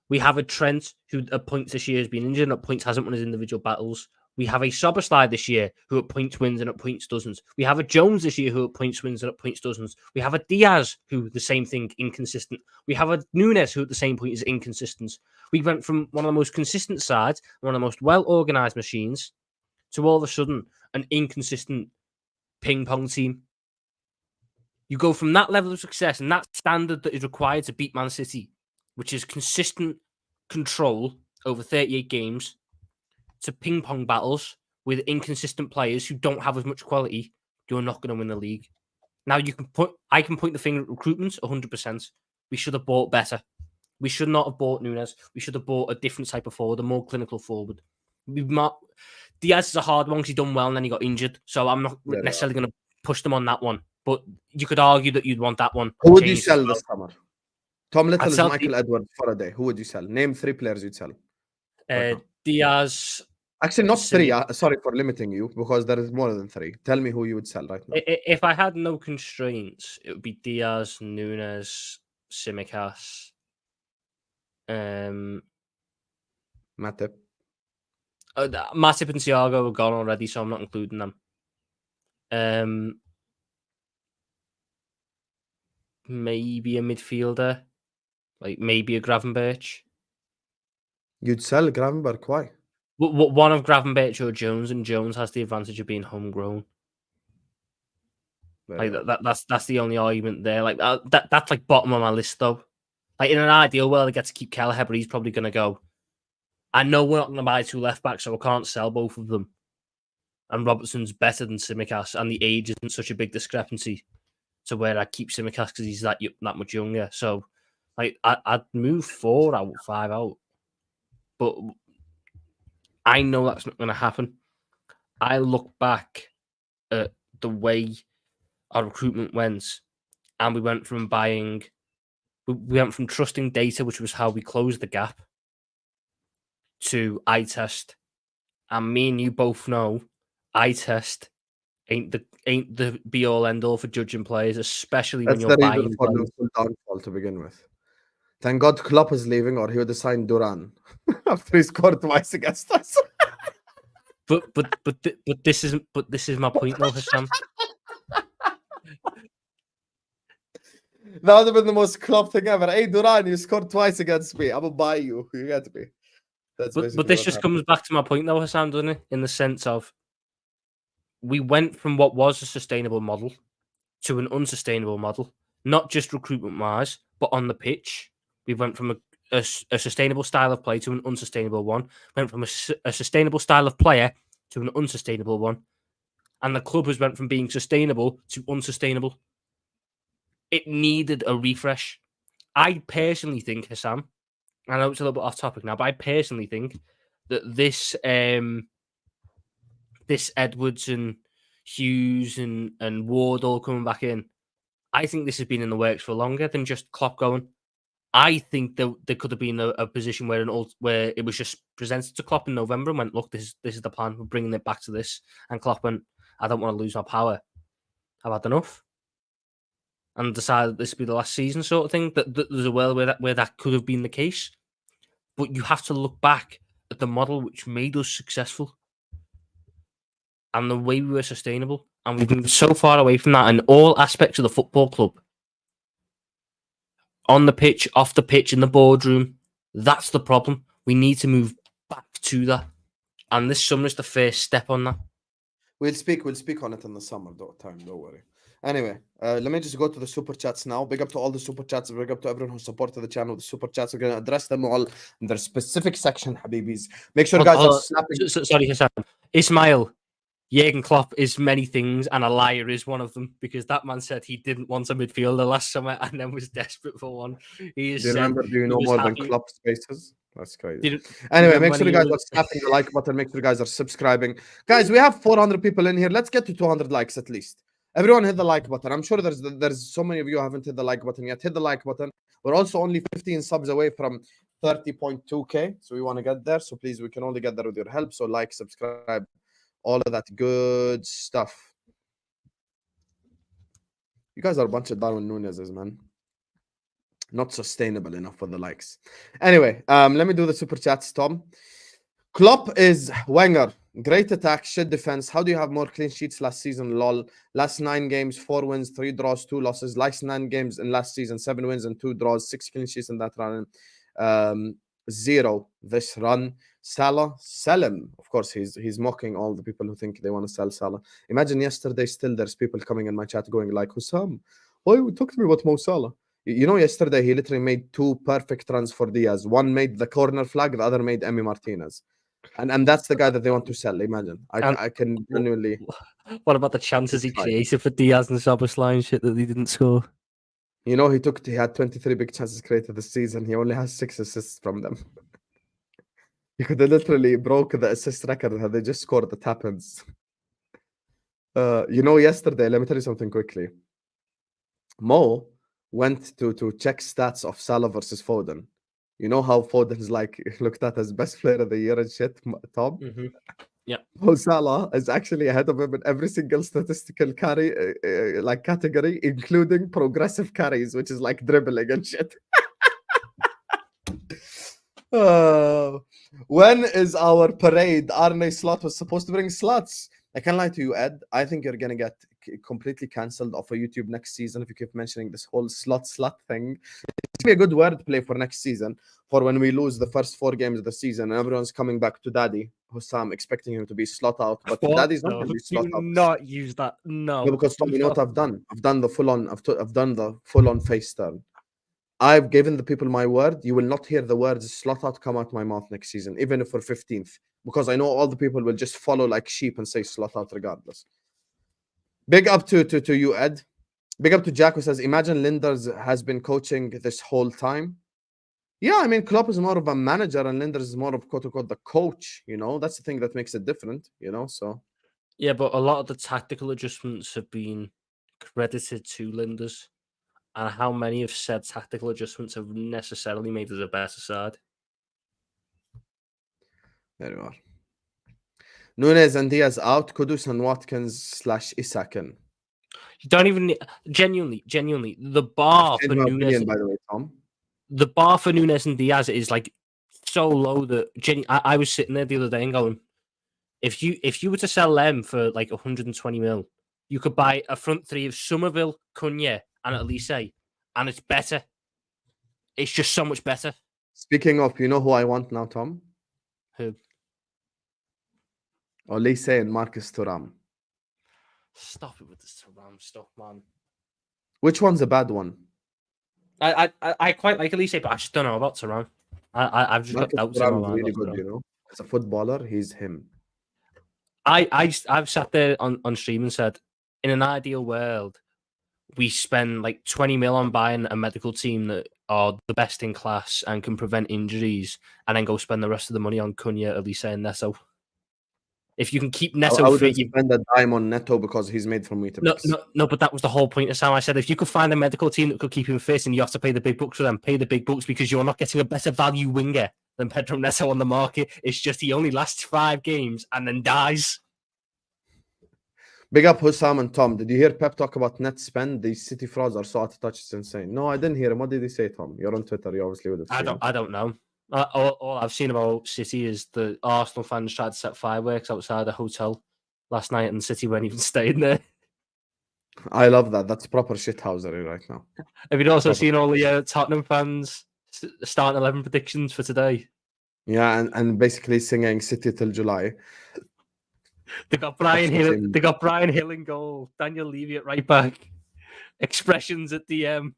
We have a Trent who at points this year has been injured and at points hasn't won his individual battles. We have a Szoboszlai this year who at points wins and at points doesn't. We have a Jones this year who at points wins and at points doesn't. We have a Diaz who the same thing, inconsistent. We have a Nunez who at the same point is inconsistent. We went from one of the most consistent sides, one of the most well-organised machines, to all of a sudden an inconsistent ping pong team. You go from that level of success and that standard that is required to beat Man City, which is consistent control over 38 games, to ping pong battles with inconsistent players who don't have as much quality. You're not going to win the league. Now I can point the finger at recruitment 100%. We should have bought better. We should not have bought Nunez. We should have bought a different type of forward, a more clinical forward. Diaz is a hard one because he done well and then he got injured. So I'm not necessarily going to push them on that one. But you could argue that you'd want that one. Who would you sell this summer? Tom Little is Michael Edwards for a day. Who would you sell? Name 3 players you'd sell. Diaz. Actually, not 3. Sorry for limiting you because there is more than 3. Tell me who you would sell right now. If I had no constraints, it would be Diaz, Nunez, Tsimikas, Matip. Matip and Thiago are gone already, so I'm not including them. Maybe a midfielder, like maybe a Gravenberch. You'd sell Gravenberch, why? One of Gravenberch or Jones, and Jones has the advantage of being homegrown. Like that's the only argument there. Like that's like bottom of my list though. Like in an ideal world, I get to keep Kelleher, but he's probably going to go. I know we're not going to buy 2 left backs, so I can't sell both of them. And Robertson's better than Tsimikas, and the age isn't such a big discrepancy to where I keep Tsimikas because he's that much younger. So, like, I'd move 4 out, 5 out, but I know that's not going to happen. I look back at the way our recruitment went, and we went from trusting data, which was how we closed the gap, to eye test. And me and you both know eye test ain't the be all end all for judging players, especially when you're buying for Liverpool downfall to begin with. Thank God Klopp is leaving, or he would have signed Duran after he scored twice against us. But this is my point though, Husam. That would have been the most Klopp thing ever. Hey Duran, you scored twice against me. I'm gonna buy you. You get me. But this just comes back to my point though, Husam, doesn't it? In the sense of we went from what was a sustainable model to an unsustainable model, not just recruitment wise, but on the pitch. We went from a sustainable style of play to an unsustainable one. Went from a sustainable style of player to an unsustainable one. And the club has went from being sustainable to unsustainable. It needed a refresh. I personally think, Husam, I know it's a little bit off topic now, but I personally think that this Edwards and Hughes and Ward all coming back in, I think this has been in the works for longer than just Klopp going. I think there could have been a position where where it was just presented to Klopp in November and went, look, this is the plan. We're bringing it back to this. And Klopp went, I don't want to lose my power. I've had enough. And decided this would be the last season sort of thing. That there's a world where that could have been the case. But you have to look back at the model which made us successful and the way we were sustainable. And we've moved so far away from that in all aspects of the football club. On the pitch, off the pitch, in the boardroom. That's the problem. We need to move back to that. And this summer is the first step on that. We'll speak on it in the summer time, don't worry. Anyway, let me just go to the super chats now. Big up to all the super chats. Big up to everyone who supported the channel with the super chats. We're going to address them all in their specific section, Habibis. Make sure guys are snapping. Sorry, Husam. Ismail, Jurgen Klopp is many things, and a liar is one of them, because that man said he didn't want a midfielder last summer and then was desperate for one. Do you know more than Klopp spaces? That's crazy. Anyway, make sure you guys are snapping the like button. Make sure you guys are subscribing. Guys, we have 400 people in here. Let's get to 200 likes at least. Everyone hit the like button. I'm sure there's so many of you who haven't hit the like button yet. Hit the like button. We're also only 15 subs away from 30.2k. So we want to get there. So please, we can only get there with your help. So like, subscribe, all of that good stuff. You guys are a bunch of Darwin Nunez's, man. Not sustainable enough for the likes. Anyway, let me do the super chats, Tom. Klopp is Wenger. Great attack, shit defense. How do you have more clean sheets last season? Lol. Last 9 games, 4 wins, 3 draws, 2 losses. Last 9 games in last season, 7 wins and 2 draws, 6 clean sheets in that run. 0 this run. Salah, sell him. Of course, he's mocking all the people who think they want to sell Salah. Imagine yesterday, still there's people coming in my chat going like, Husam, why you talk to me about Mo Salah? You know, yesterday he literally made 2 perfect runs for Diaz. One made the corner flag, the other made Emi Martinez. And that's the guy that they want to sell. Imagine. I can genuinely. What about the chances he created for Diaz and Szoboszlai and shit that he didn't score? You know, he had 23 big chances created this season. He only has 6 assists from them. He could have literally broke the assist record had they just scored the tap-ins. You know, yesterday, let me tell you something quickly. Mo went to check stats of Salah versus Foden. You know how Foden's like looked at as best player of the year and shit, Tom? Mm-hmm. Yeah. Mo Salah is actually ahead of him in every single statistical category, including progressive carries, which is like dribbling and shit. When is our parade? Arne Slot was supposed to bring slots. I can't lie to you, Ed. I think you're gonna get completely cancelled off of YouTube next season if you keep mentioning this whole slot thing. It's gonna be a good wordplay for next season, for when we lose the first 4 games of the season and everyone's coming back to Daddy Husam, expecting him to be slot out, but Daddy's not gonna be slot out. Not use that. No, because Tom, you know what I've done? I've done the full on face turn. I've given the people my word. You will not hear the words slot out come out my mouth next season, even if we're 15th, because I know all the people will just follow like sheep and say slot out regardless. Big up to you, Ed. Big up to Jack, who says, imagine Linders has been coaching this whole time. Yeah, I mean, Klopp is more of a manager and Linders is more of quote unquote the coach. That's the thing that makes it different. So Yeah, but a lot of the tactical adjustments have been credited to Linders, and how many of said tactical adjustments have necessarily made us a better side. there you are. Nunez and Diaz out. Kudus and Watkins / Isaacin. You don't even genuinely the bar for My Nunez. opinion, by the way, Tom. The bar for Nunez and Diaz is like so low that I was sitting there the other day and going, if you were to sell them for like 120 mil, you could buy a front three of Somerville, Cunha, and Elise, and it's better. It's just so much better. Speaking of, you know who I want now, Tom? Who? Elise and Marcus Thuram. Stop it with this Thuram stuff, man. Which one's a bad one? I quite like Elise, but I just don't know about Thuram. I've just Marcus got doubts in my Thuram is mind. really good, As a footballer, he's him. I've sat there on stream and said, in an ideal world, we spend like 20 mil on buying a medical team that are the best in class and can prevent injuries, and then go spend the rest of the money on Cunha, Elise, and Neto. If you can keep Neto I would fit, spend a dime on Neto because he's made for me to no, but that was the whole point of Sam. I said if you could find a medical team that could keep him fit, and you have to pay the big bucks for them, pay the big bucks, because you're not getting a better value winger than Pedro Neto on the market. It's just he only lasts 5 games and then dies. Big up Husam and Tom. Did you hear Pep talk about net spend? These City frauds are so out of touch. It's insane. No, I didn't hear him. What did he say, Tom? You're on Twitter. You obviously would have seen I don't know. All I've seen about City is the Arsenal fans tried to set fireworks outside a hotel last night, and City weren't even staying there. I love that. That's proper shithousery right now. Have you also seen all the Tottenham fans starting 11 predictions for today? Yeah, and basically singing City till July. They got Brian Hill. They got Brian Hill in goal. Daniel Levy at right back. Expressions at DM.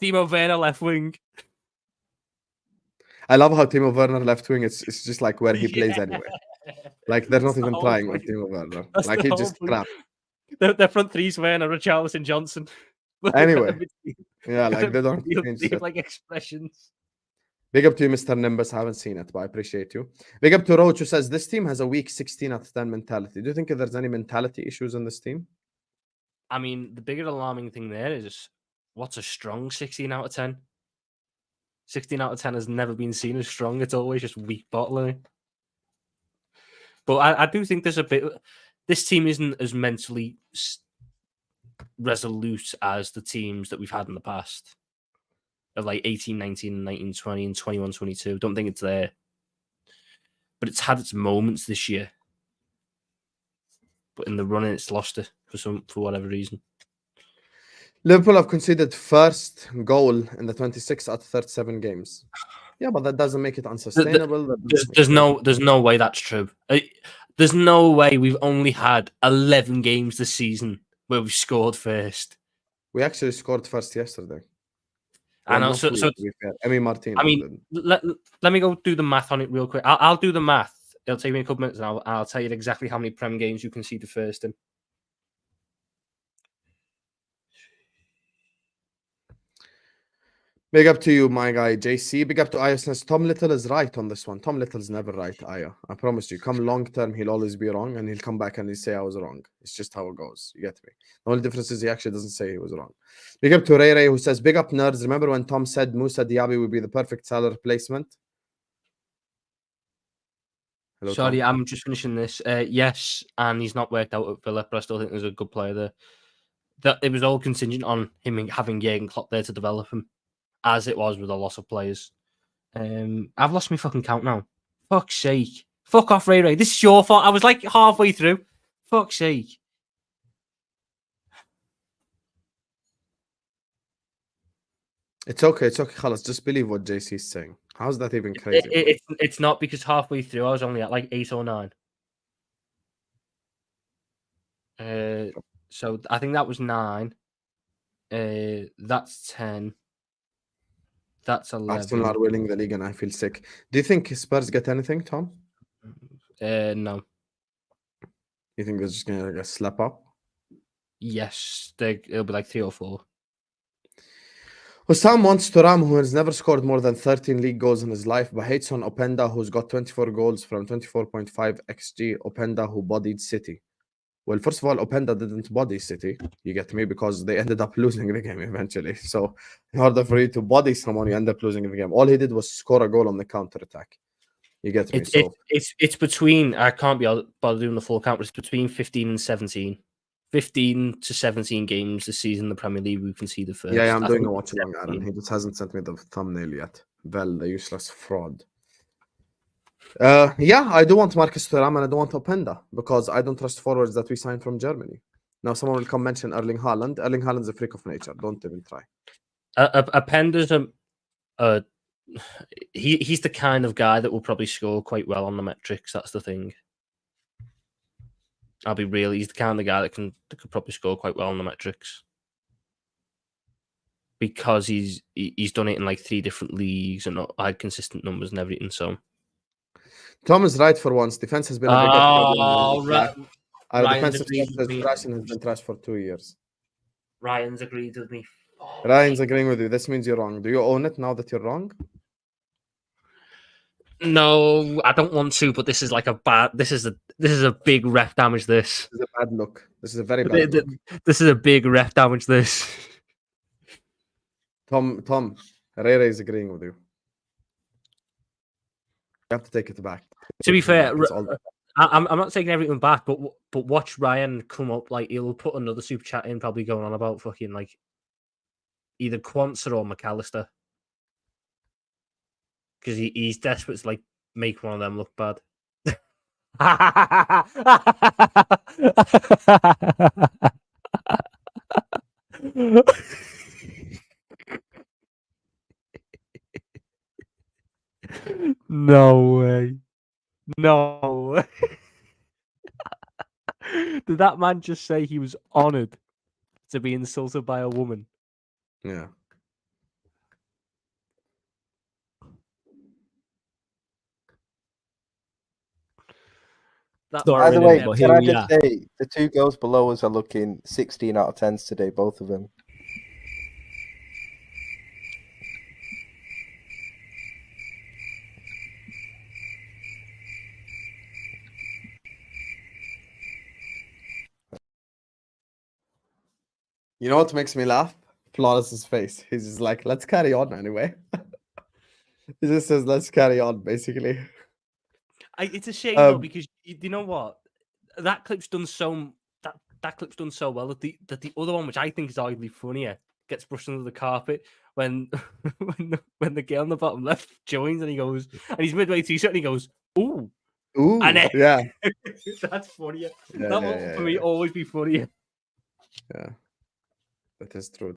Timo Werner left wing. I love how Timo Werner left wing. It's just like where he plays anyway. Like they're not even trying with Timo Werner. Like he just crap. Their front three's Werner, Richarlison, Johnson. Anyway, yeah, like they don't change like expressions. Big up to you, Mr. Nimbus. I haven't seen it, but I appreciate you. Big up to Roach, who says this team has a weak 16 out of 10 mentality. Do you think there's any mentality issues in this team? I mean, the bigger alarming thing there is what's a strong 16 out of 10? 16 out of 10 has never been seen as strong. It's always just weak bottling. But I do think there's a bit... This team isn't as mentally resolute as the teams that we've had in the past. Of like 18, 19, 19, 20, and 21, 22. Don't think it's there. But it's had its moments this year. But in the running, it's lost it for whatever reason. Liverpool have conceded first goal in the 26 out of 37 games. Yeah, but that doesn't make it unsustainable. There's no way that's true. There's no way we've only had 11 games this season where we've scored first. We actually scored first yesterday. And also, Martin. I mean, let me go do the math on it real quick. I'll do the math. It'll take me a couple minutes, and I'll tell you exactly how many Prem games you can see the first in. Big up to you, my guy, JC. Big up to ISNS. Tom Little is right on this one. Tom Little's never right, Aya. I promise you. Come long term, he'll always be wrong, and he'll come back and he'll say I was wrong. It's just how it goes. You get me? The only difference is he actually doesn't say he was wrong. Big up to Ray Ray, who says, big up nerds. Remember when Tom said Musa Diaby would be the perfect Salah replacement? Hello, sorry, Tom? I'm just finishing this. Yes, and he's not worked out at Villa, but I still think there's a good player there. It was all contingent on him having Jurgen Klopp there to develop him, as it was with a lot of players. I've lost my fucking count now. Fuck's sake. Fuck off, Ray Ray. This is your fault. I was like halfway through. Fuck's sake. It's okay. It's okay, Khalas. Just believe what JC's saying. How's that even crazy? It's not, because halfway through I was only at like 8 or 9. So I think that was 9. That's 10. That's Arsenal 11. are winning the league and I feel sick. Do you think Spurs get anything, Tom? No. You think they're just going to get slap up? Yes, it'll be like 3 or 4. Husam wants to Ram, who has never scored more than 13 league goals in his life, but hates on Openda, who's got 24 goals from 24.5 XG. Openda, who bodied City. Well, first of all, Openda didn't body City. You get me? Because they ended up losing the game eventually. So, in order for you to body someone, you end up losing the game. All he did was score a goal on the counter attack. You get me? It's between. I can't be bothered doing the full count, but it's between 15 and 17. 15 to 17 games this season in the Premier League. We can see the first. Yeah, I'm doing a watch along, Aaron. He just hasn't sent me the thumbnail yet. Well, the useless fraud. Yeah, I do want Marcus Thuram and I don't want Openda because I don't trust forwards that we signed from Germany. Now, someone will come mention Erling Haaland. Erling Haaland's a freak of nature. Don't even try. Openda's he's the kind of guy that will probably score quite well on the metrics. That's the thing. I'll be real. He's the kind of guy that could probably score quite well on the metrics because he's done it in like 3 different leagues and had consistent numbers and everything. So Tom is right for once. Defense has been a bigger problem. Our defensive structure has been trashed for 2 years. Ryan's agreed with me. Ryan's agreeing with you. This means you're wrong. Do you own it now that you're wrong? No, I don't want to, but this is like a bad. This is a big ref damage. This is a bad look. This is a very bad look. This is a big ref damage. This. Tom, Herrera is agreeing with you. You have to take it back. To be fair, I'm not taking everything back, but watch Ryan come up. Like he'll put another super chat in, probably going on about fucking like either Quansah or McAllister. Because he's desperate to like make one of them look bad. No way. No way. Did that man just say he was honoured to be insulted by a woman? Yeah. By the way, can I just say the 2 girls below us are looking 16 out of 10s today, both of them. You know what makes me laugh? Flawless's face. He's just like, let's carry on anyway. He just says, let's carry on, basically. It's a shame though, because you know what? That clip's done so that clip's done so well that the other one, which I think is arguably funnier, gets brushed under the carpet when when the girl on the bottom left joins and he goes and he's midway through and he goes, ooh. And then, yeah. That's funnier. Yeah, that will for me always be funnier. Yeah. That is true.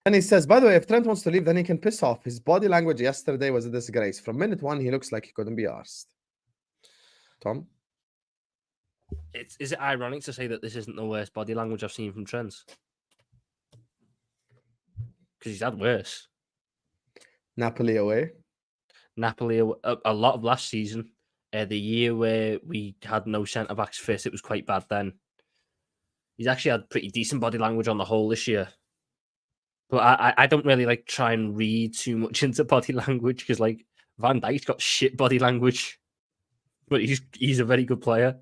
And he says, by the way, if Trent wants to leave, then he can piss off. His body language yesterday was a disgrace. From minute 1, he looks like he couldn't be arsed. Tom? Is it ironic to say that this isn't the worst body language I've seen from Trent? Because he's had worse. Napoli away. Napoli a lot of last season. The year where we had no centre-backs fit, it was quite bad then. He's actually had pretty decent body language on the whole this year. But I don't really like try and read too much into body language because like Van Dijk's got shit body language, but he's a very good player.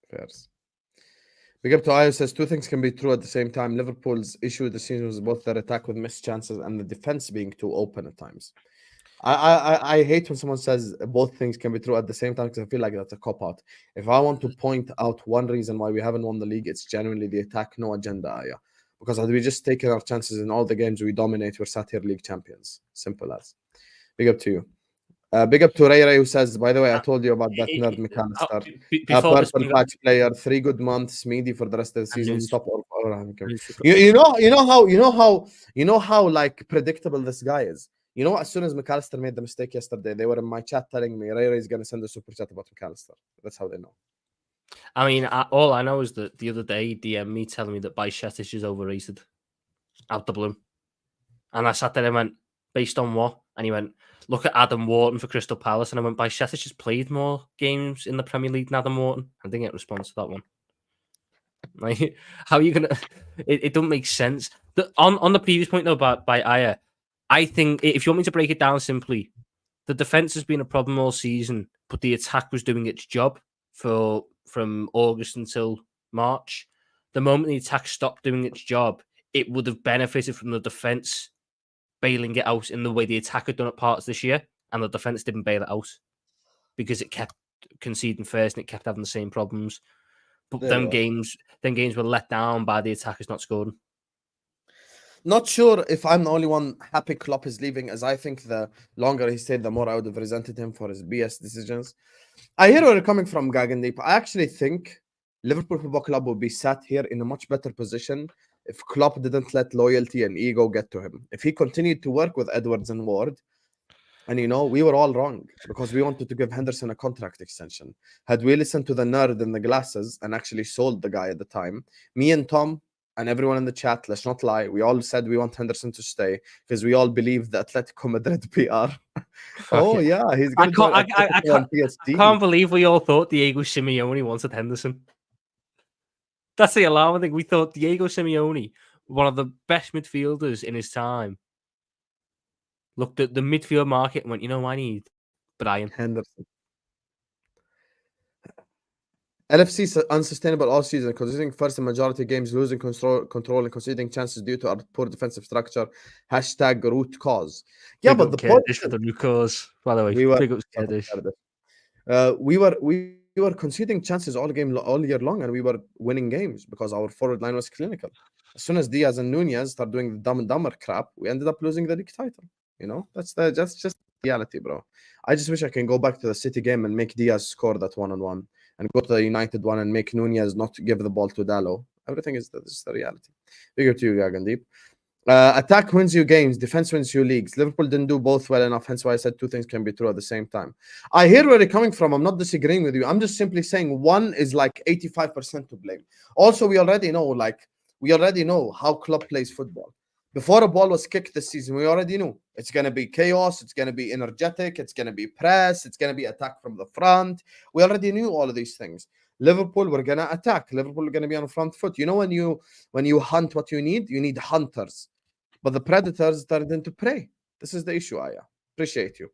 Pearce. Big up to Ayo says 2 things can be true at the same time. Liverpool's issue this season was both their attack with missed chances and the defense being too open at times. I hate when someone says both things can be true at the same time because I feel like that's a cop-out. If I want to point out one reason why we haven't won the league, it's genuinely the attack, no agenda, Aya. Because had we just taken our chances in all the games we dominate, we're sat here league champions. Simple as. Big up to you. Big up to Ray who says, by the way, I told you about that nerd McAllister. Purple patch player, 3 good months, meaty for the rest of the season. Stop all. You know how like predictable this guy is. You know, as soon as McAllister made the mistake yesterday, they were in my chat telling me Ray is going to send a super chat about McAllister. That's how they know. I mean, all I know is that the other day he DM'd me telling me that Bajcetic is overrated. Out the blue. And I sat there and went, based on what? And he went, look at Adam Wharton for Crystal Palace. And I went, Biceste's just played more games in the Premier League than Adam Wharton. I didn't get a response to that one. Like, how are you going to... It don't make sense. On the previous point, though, by Aya, I think, if you want me to break it down simply, the defence has been a problem all season, but the attack was doing its job from August until March. The moment the attack stopped doing its job, it would have benefited from the defence bailing it out in the way the attack had done at parts this year, and the defence didn't bail it out because it kept conceding first and it kept having the same problems. But then games were let down by the attackers not scoring. Not sure if I'm the only one happy Klopp is leaving, as I think the longer he stayed, the more I would have resented him for his BS decisions. I hear where you're coming from, Gagandeep. I actually think Liverpool Football Club would be sat here in a much better position if Klopp didn't let loyalty and ego get to him. If he continued to work with Edwards and Ward, and we were all wrong because we wanted to give Henderson a contract extension. Had we listened to the nerd in the glasses and actually sold the guy at the time, me and Tom and everyone in the chat, let's not lie, we all said we want Henderson to stay because we all believe the Atletico Madrid PR. He's going I can't believe we all thought Diego Simeone wanted Henderson. That's the alarming thing. We thought Diego Simeone, one of the best midfielders in his time, looked at the midfield market and went, I need Brian Henderson. LFC is unsustainable all season, considering first in majority games, losing control and conceding chances due to our poor defensive structure. # root cause. Yeah, but the point is for the root cause. By the way, we were conceding chances all year long, and we were winning games because our forward line was clinical. As soon as Diaz and Nunez started doing the dumb and dumber crap, we ended up losing the league title. That's just reality, bro. I just wish I can go back to the City game and make Diaz score that 1-on-1. And go to the United one and make Nunez not give the ball to Dallo. Everything is the reality. Bigger to you, Gagandeep. Attack wins you games. Defense wins you leagues. Liverpool didn't do both well enough. Hence why I said two things can be true at the same time. I hear where you're coming from. I'm not disagreeing with you. I'm just simply saying one is like 85% to blame. Also, we already know how Klopp plays football. Before a ball was kicked this season, we already knew it's going to be chaos, it's going to be energetic, it's going to be press, it's going to be attack from the front. We already knew all of these things. Liverpool, we're going to attack. Liverpool, we're going to be on the front foot. When you hunt what you need hunters. But the predators turned into prey. This is the issue, Aya. Appreciate you.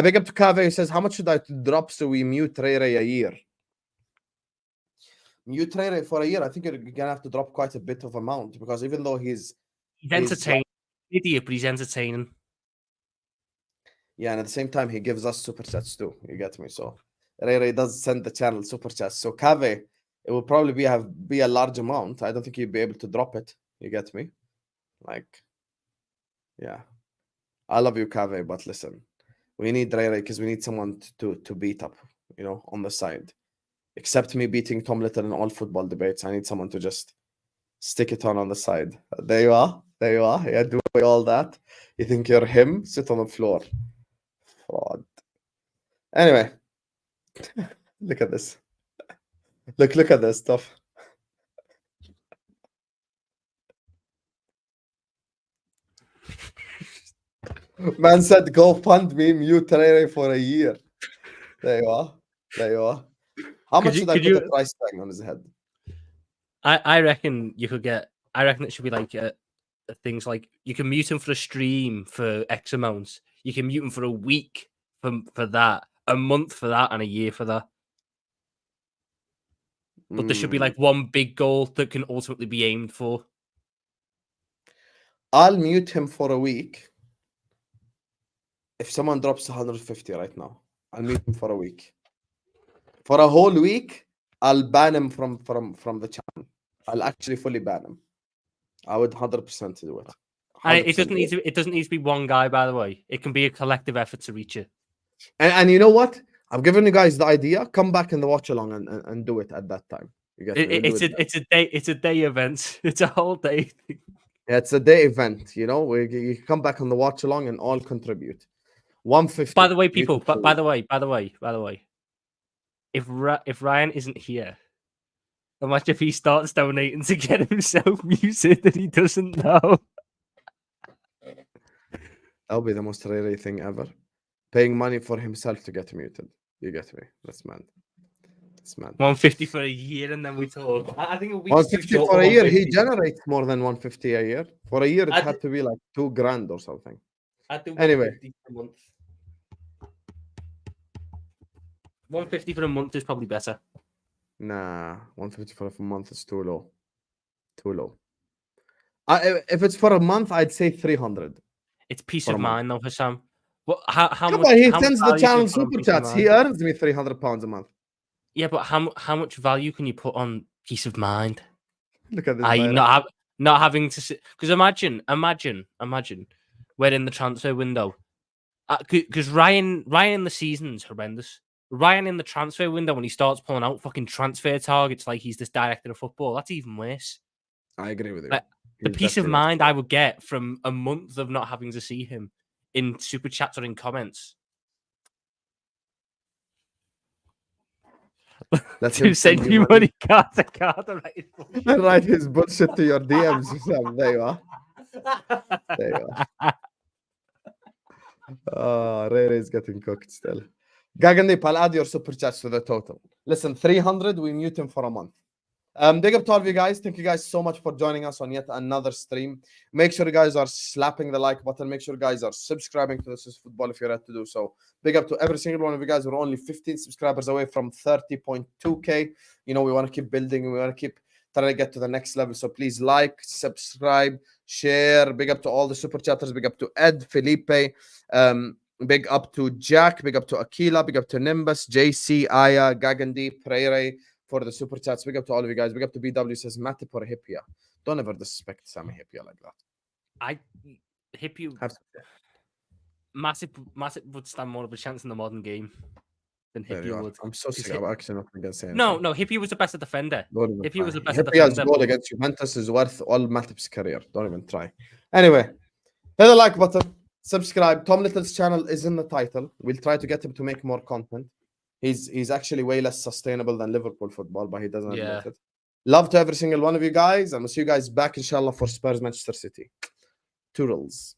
Big up to Kave, who says, how much should I drop so we mute Rere a year? Mute Rere for a year, I think you're going to have to drop quite a bit of amount because even though he's entertaining. Idiot, but he's entertaining. Yeah, and at the same time, he gives us Superchats too. You get me? So Ray does send the channel Superchats. So Kave, it will probably be a large amount. I don't think you'd be able to drop it. You get me? Yeah. I love you, Kave, but listen. We need Ray because we need someone to beat up, on the side. Except me beating Tom Little in all football debates. I need someone to just stick it on the side. There you are. Yeah, do all that. You think you're him? Sit on the floor. Fraud. Anyway, look at this. Look at this stuff. Man said, "Go fund me, mute Rere for a year." There you are. How much should I put the price tag on his head? I reckon you could get. I reckon it should be like things like you can mute him for a stream for X amounts. You can mute him for a week for that, a month for that, and a year for that. But there should be like one big goal that can ultimately be aimed for. I'll mute him for a week. If someone drops 150 right now, I'll mute him for a week. For a whole week, I'll ban him from the channel. I'll actually fully ban him. I would 100% do it. It doesn't need to be one guy, by the way. It can be a collective effort to reach it. And you know what? I've given you guys the idea. Come back in the watch along and do it at that time. It's a day event. It's a whole day thing. Yeah, it's a day event. You come back on the watch along and all contribute. 150. By the way, people. By the way. If Ryan isn't here, imagine if he starts donating to get himself muted that he doesn't know. That'll be the most rare thing ever. Paying money for himself to get muted. You get me? That's mad. That's mad. 150 for a year, and then we talk. I think a week's too 150 short for a year. 150. He generates more than 150 a year. For a year, it I'd- had to be like $2,000 or something. I'd do Anyway. 150 a month. 150 for a month is probably better. Nah, 150 for a month is too low. Too low. If it's for a month, I'd say 300. It's peace For a of month. mind, though, for Sam. What? How Yeah, much? but he how much sends the value channel can you put on super peace of chats. He mind? earns me £300 a month. Yeah, but how much value can you put on peace of mind? Look at this. Are you direct. not having to sit? Because imagine, we're in the transfer window. Because Ryan in the season's horrendous. Ryan in the transfer window, when he starts pulling out fucking transfer targets like he's this director of football, that's even worse. I agree with you. Like, the He's peace of definitely mind I would get from a month of not having to see him in super chats or in comments. Let To him send you money card to card. and write his bullshit to your DMs. Sam. There you are. There you are. Ray is getting cooked still. Gagandip, I'll add your super chats to the total. Listen, 300, we mute him for a month. Big up to all of you guys. Thank you guys so much for joining us on yet another stream. Make sure you guys are slapping the like button. Make sure you guys are subscribing to This Is Football if you're ready to do so. Big up to every single one of you guys. We're only 15 subscribers away from 30.2k. You know, we want to keep building. We want to keep trying to get to the next level. So please like, subscribe, share. Big up to all the super chatters. Big up to Ed, Felipe. Big up to Jack. Big up to Akila. Big up to Nimbus, JC, Aya, Gagandi, Preyre. For the super chats, big up to all of you guys. Big up to BW says Matip or Hipia. Don't ever disrespect Sammy Hipia like that. Hipia massive would stand more of a chance in the modern game than Hipia would. I'm so sick. I'm actually not going to say anything. No, Hipia was the best defender. Hipia was the best Hipia's defender. goal against Juventus is worth all Matip's career. Don't even try. Anyway, hit the like button, subscribe. Tom Little's channel is in the title. We'll try to get him to make more content. He's actually way less sustainable than Liverpool football, but he doesn't admit it. Love to every single one of you guys, and we'll see you guys back, inshallah, for Spurs Manchester City. Toodles.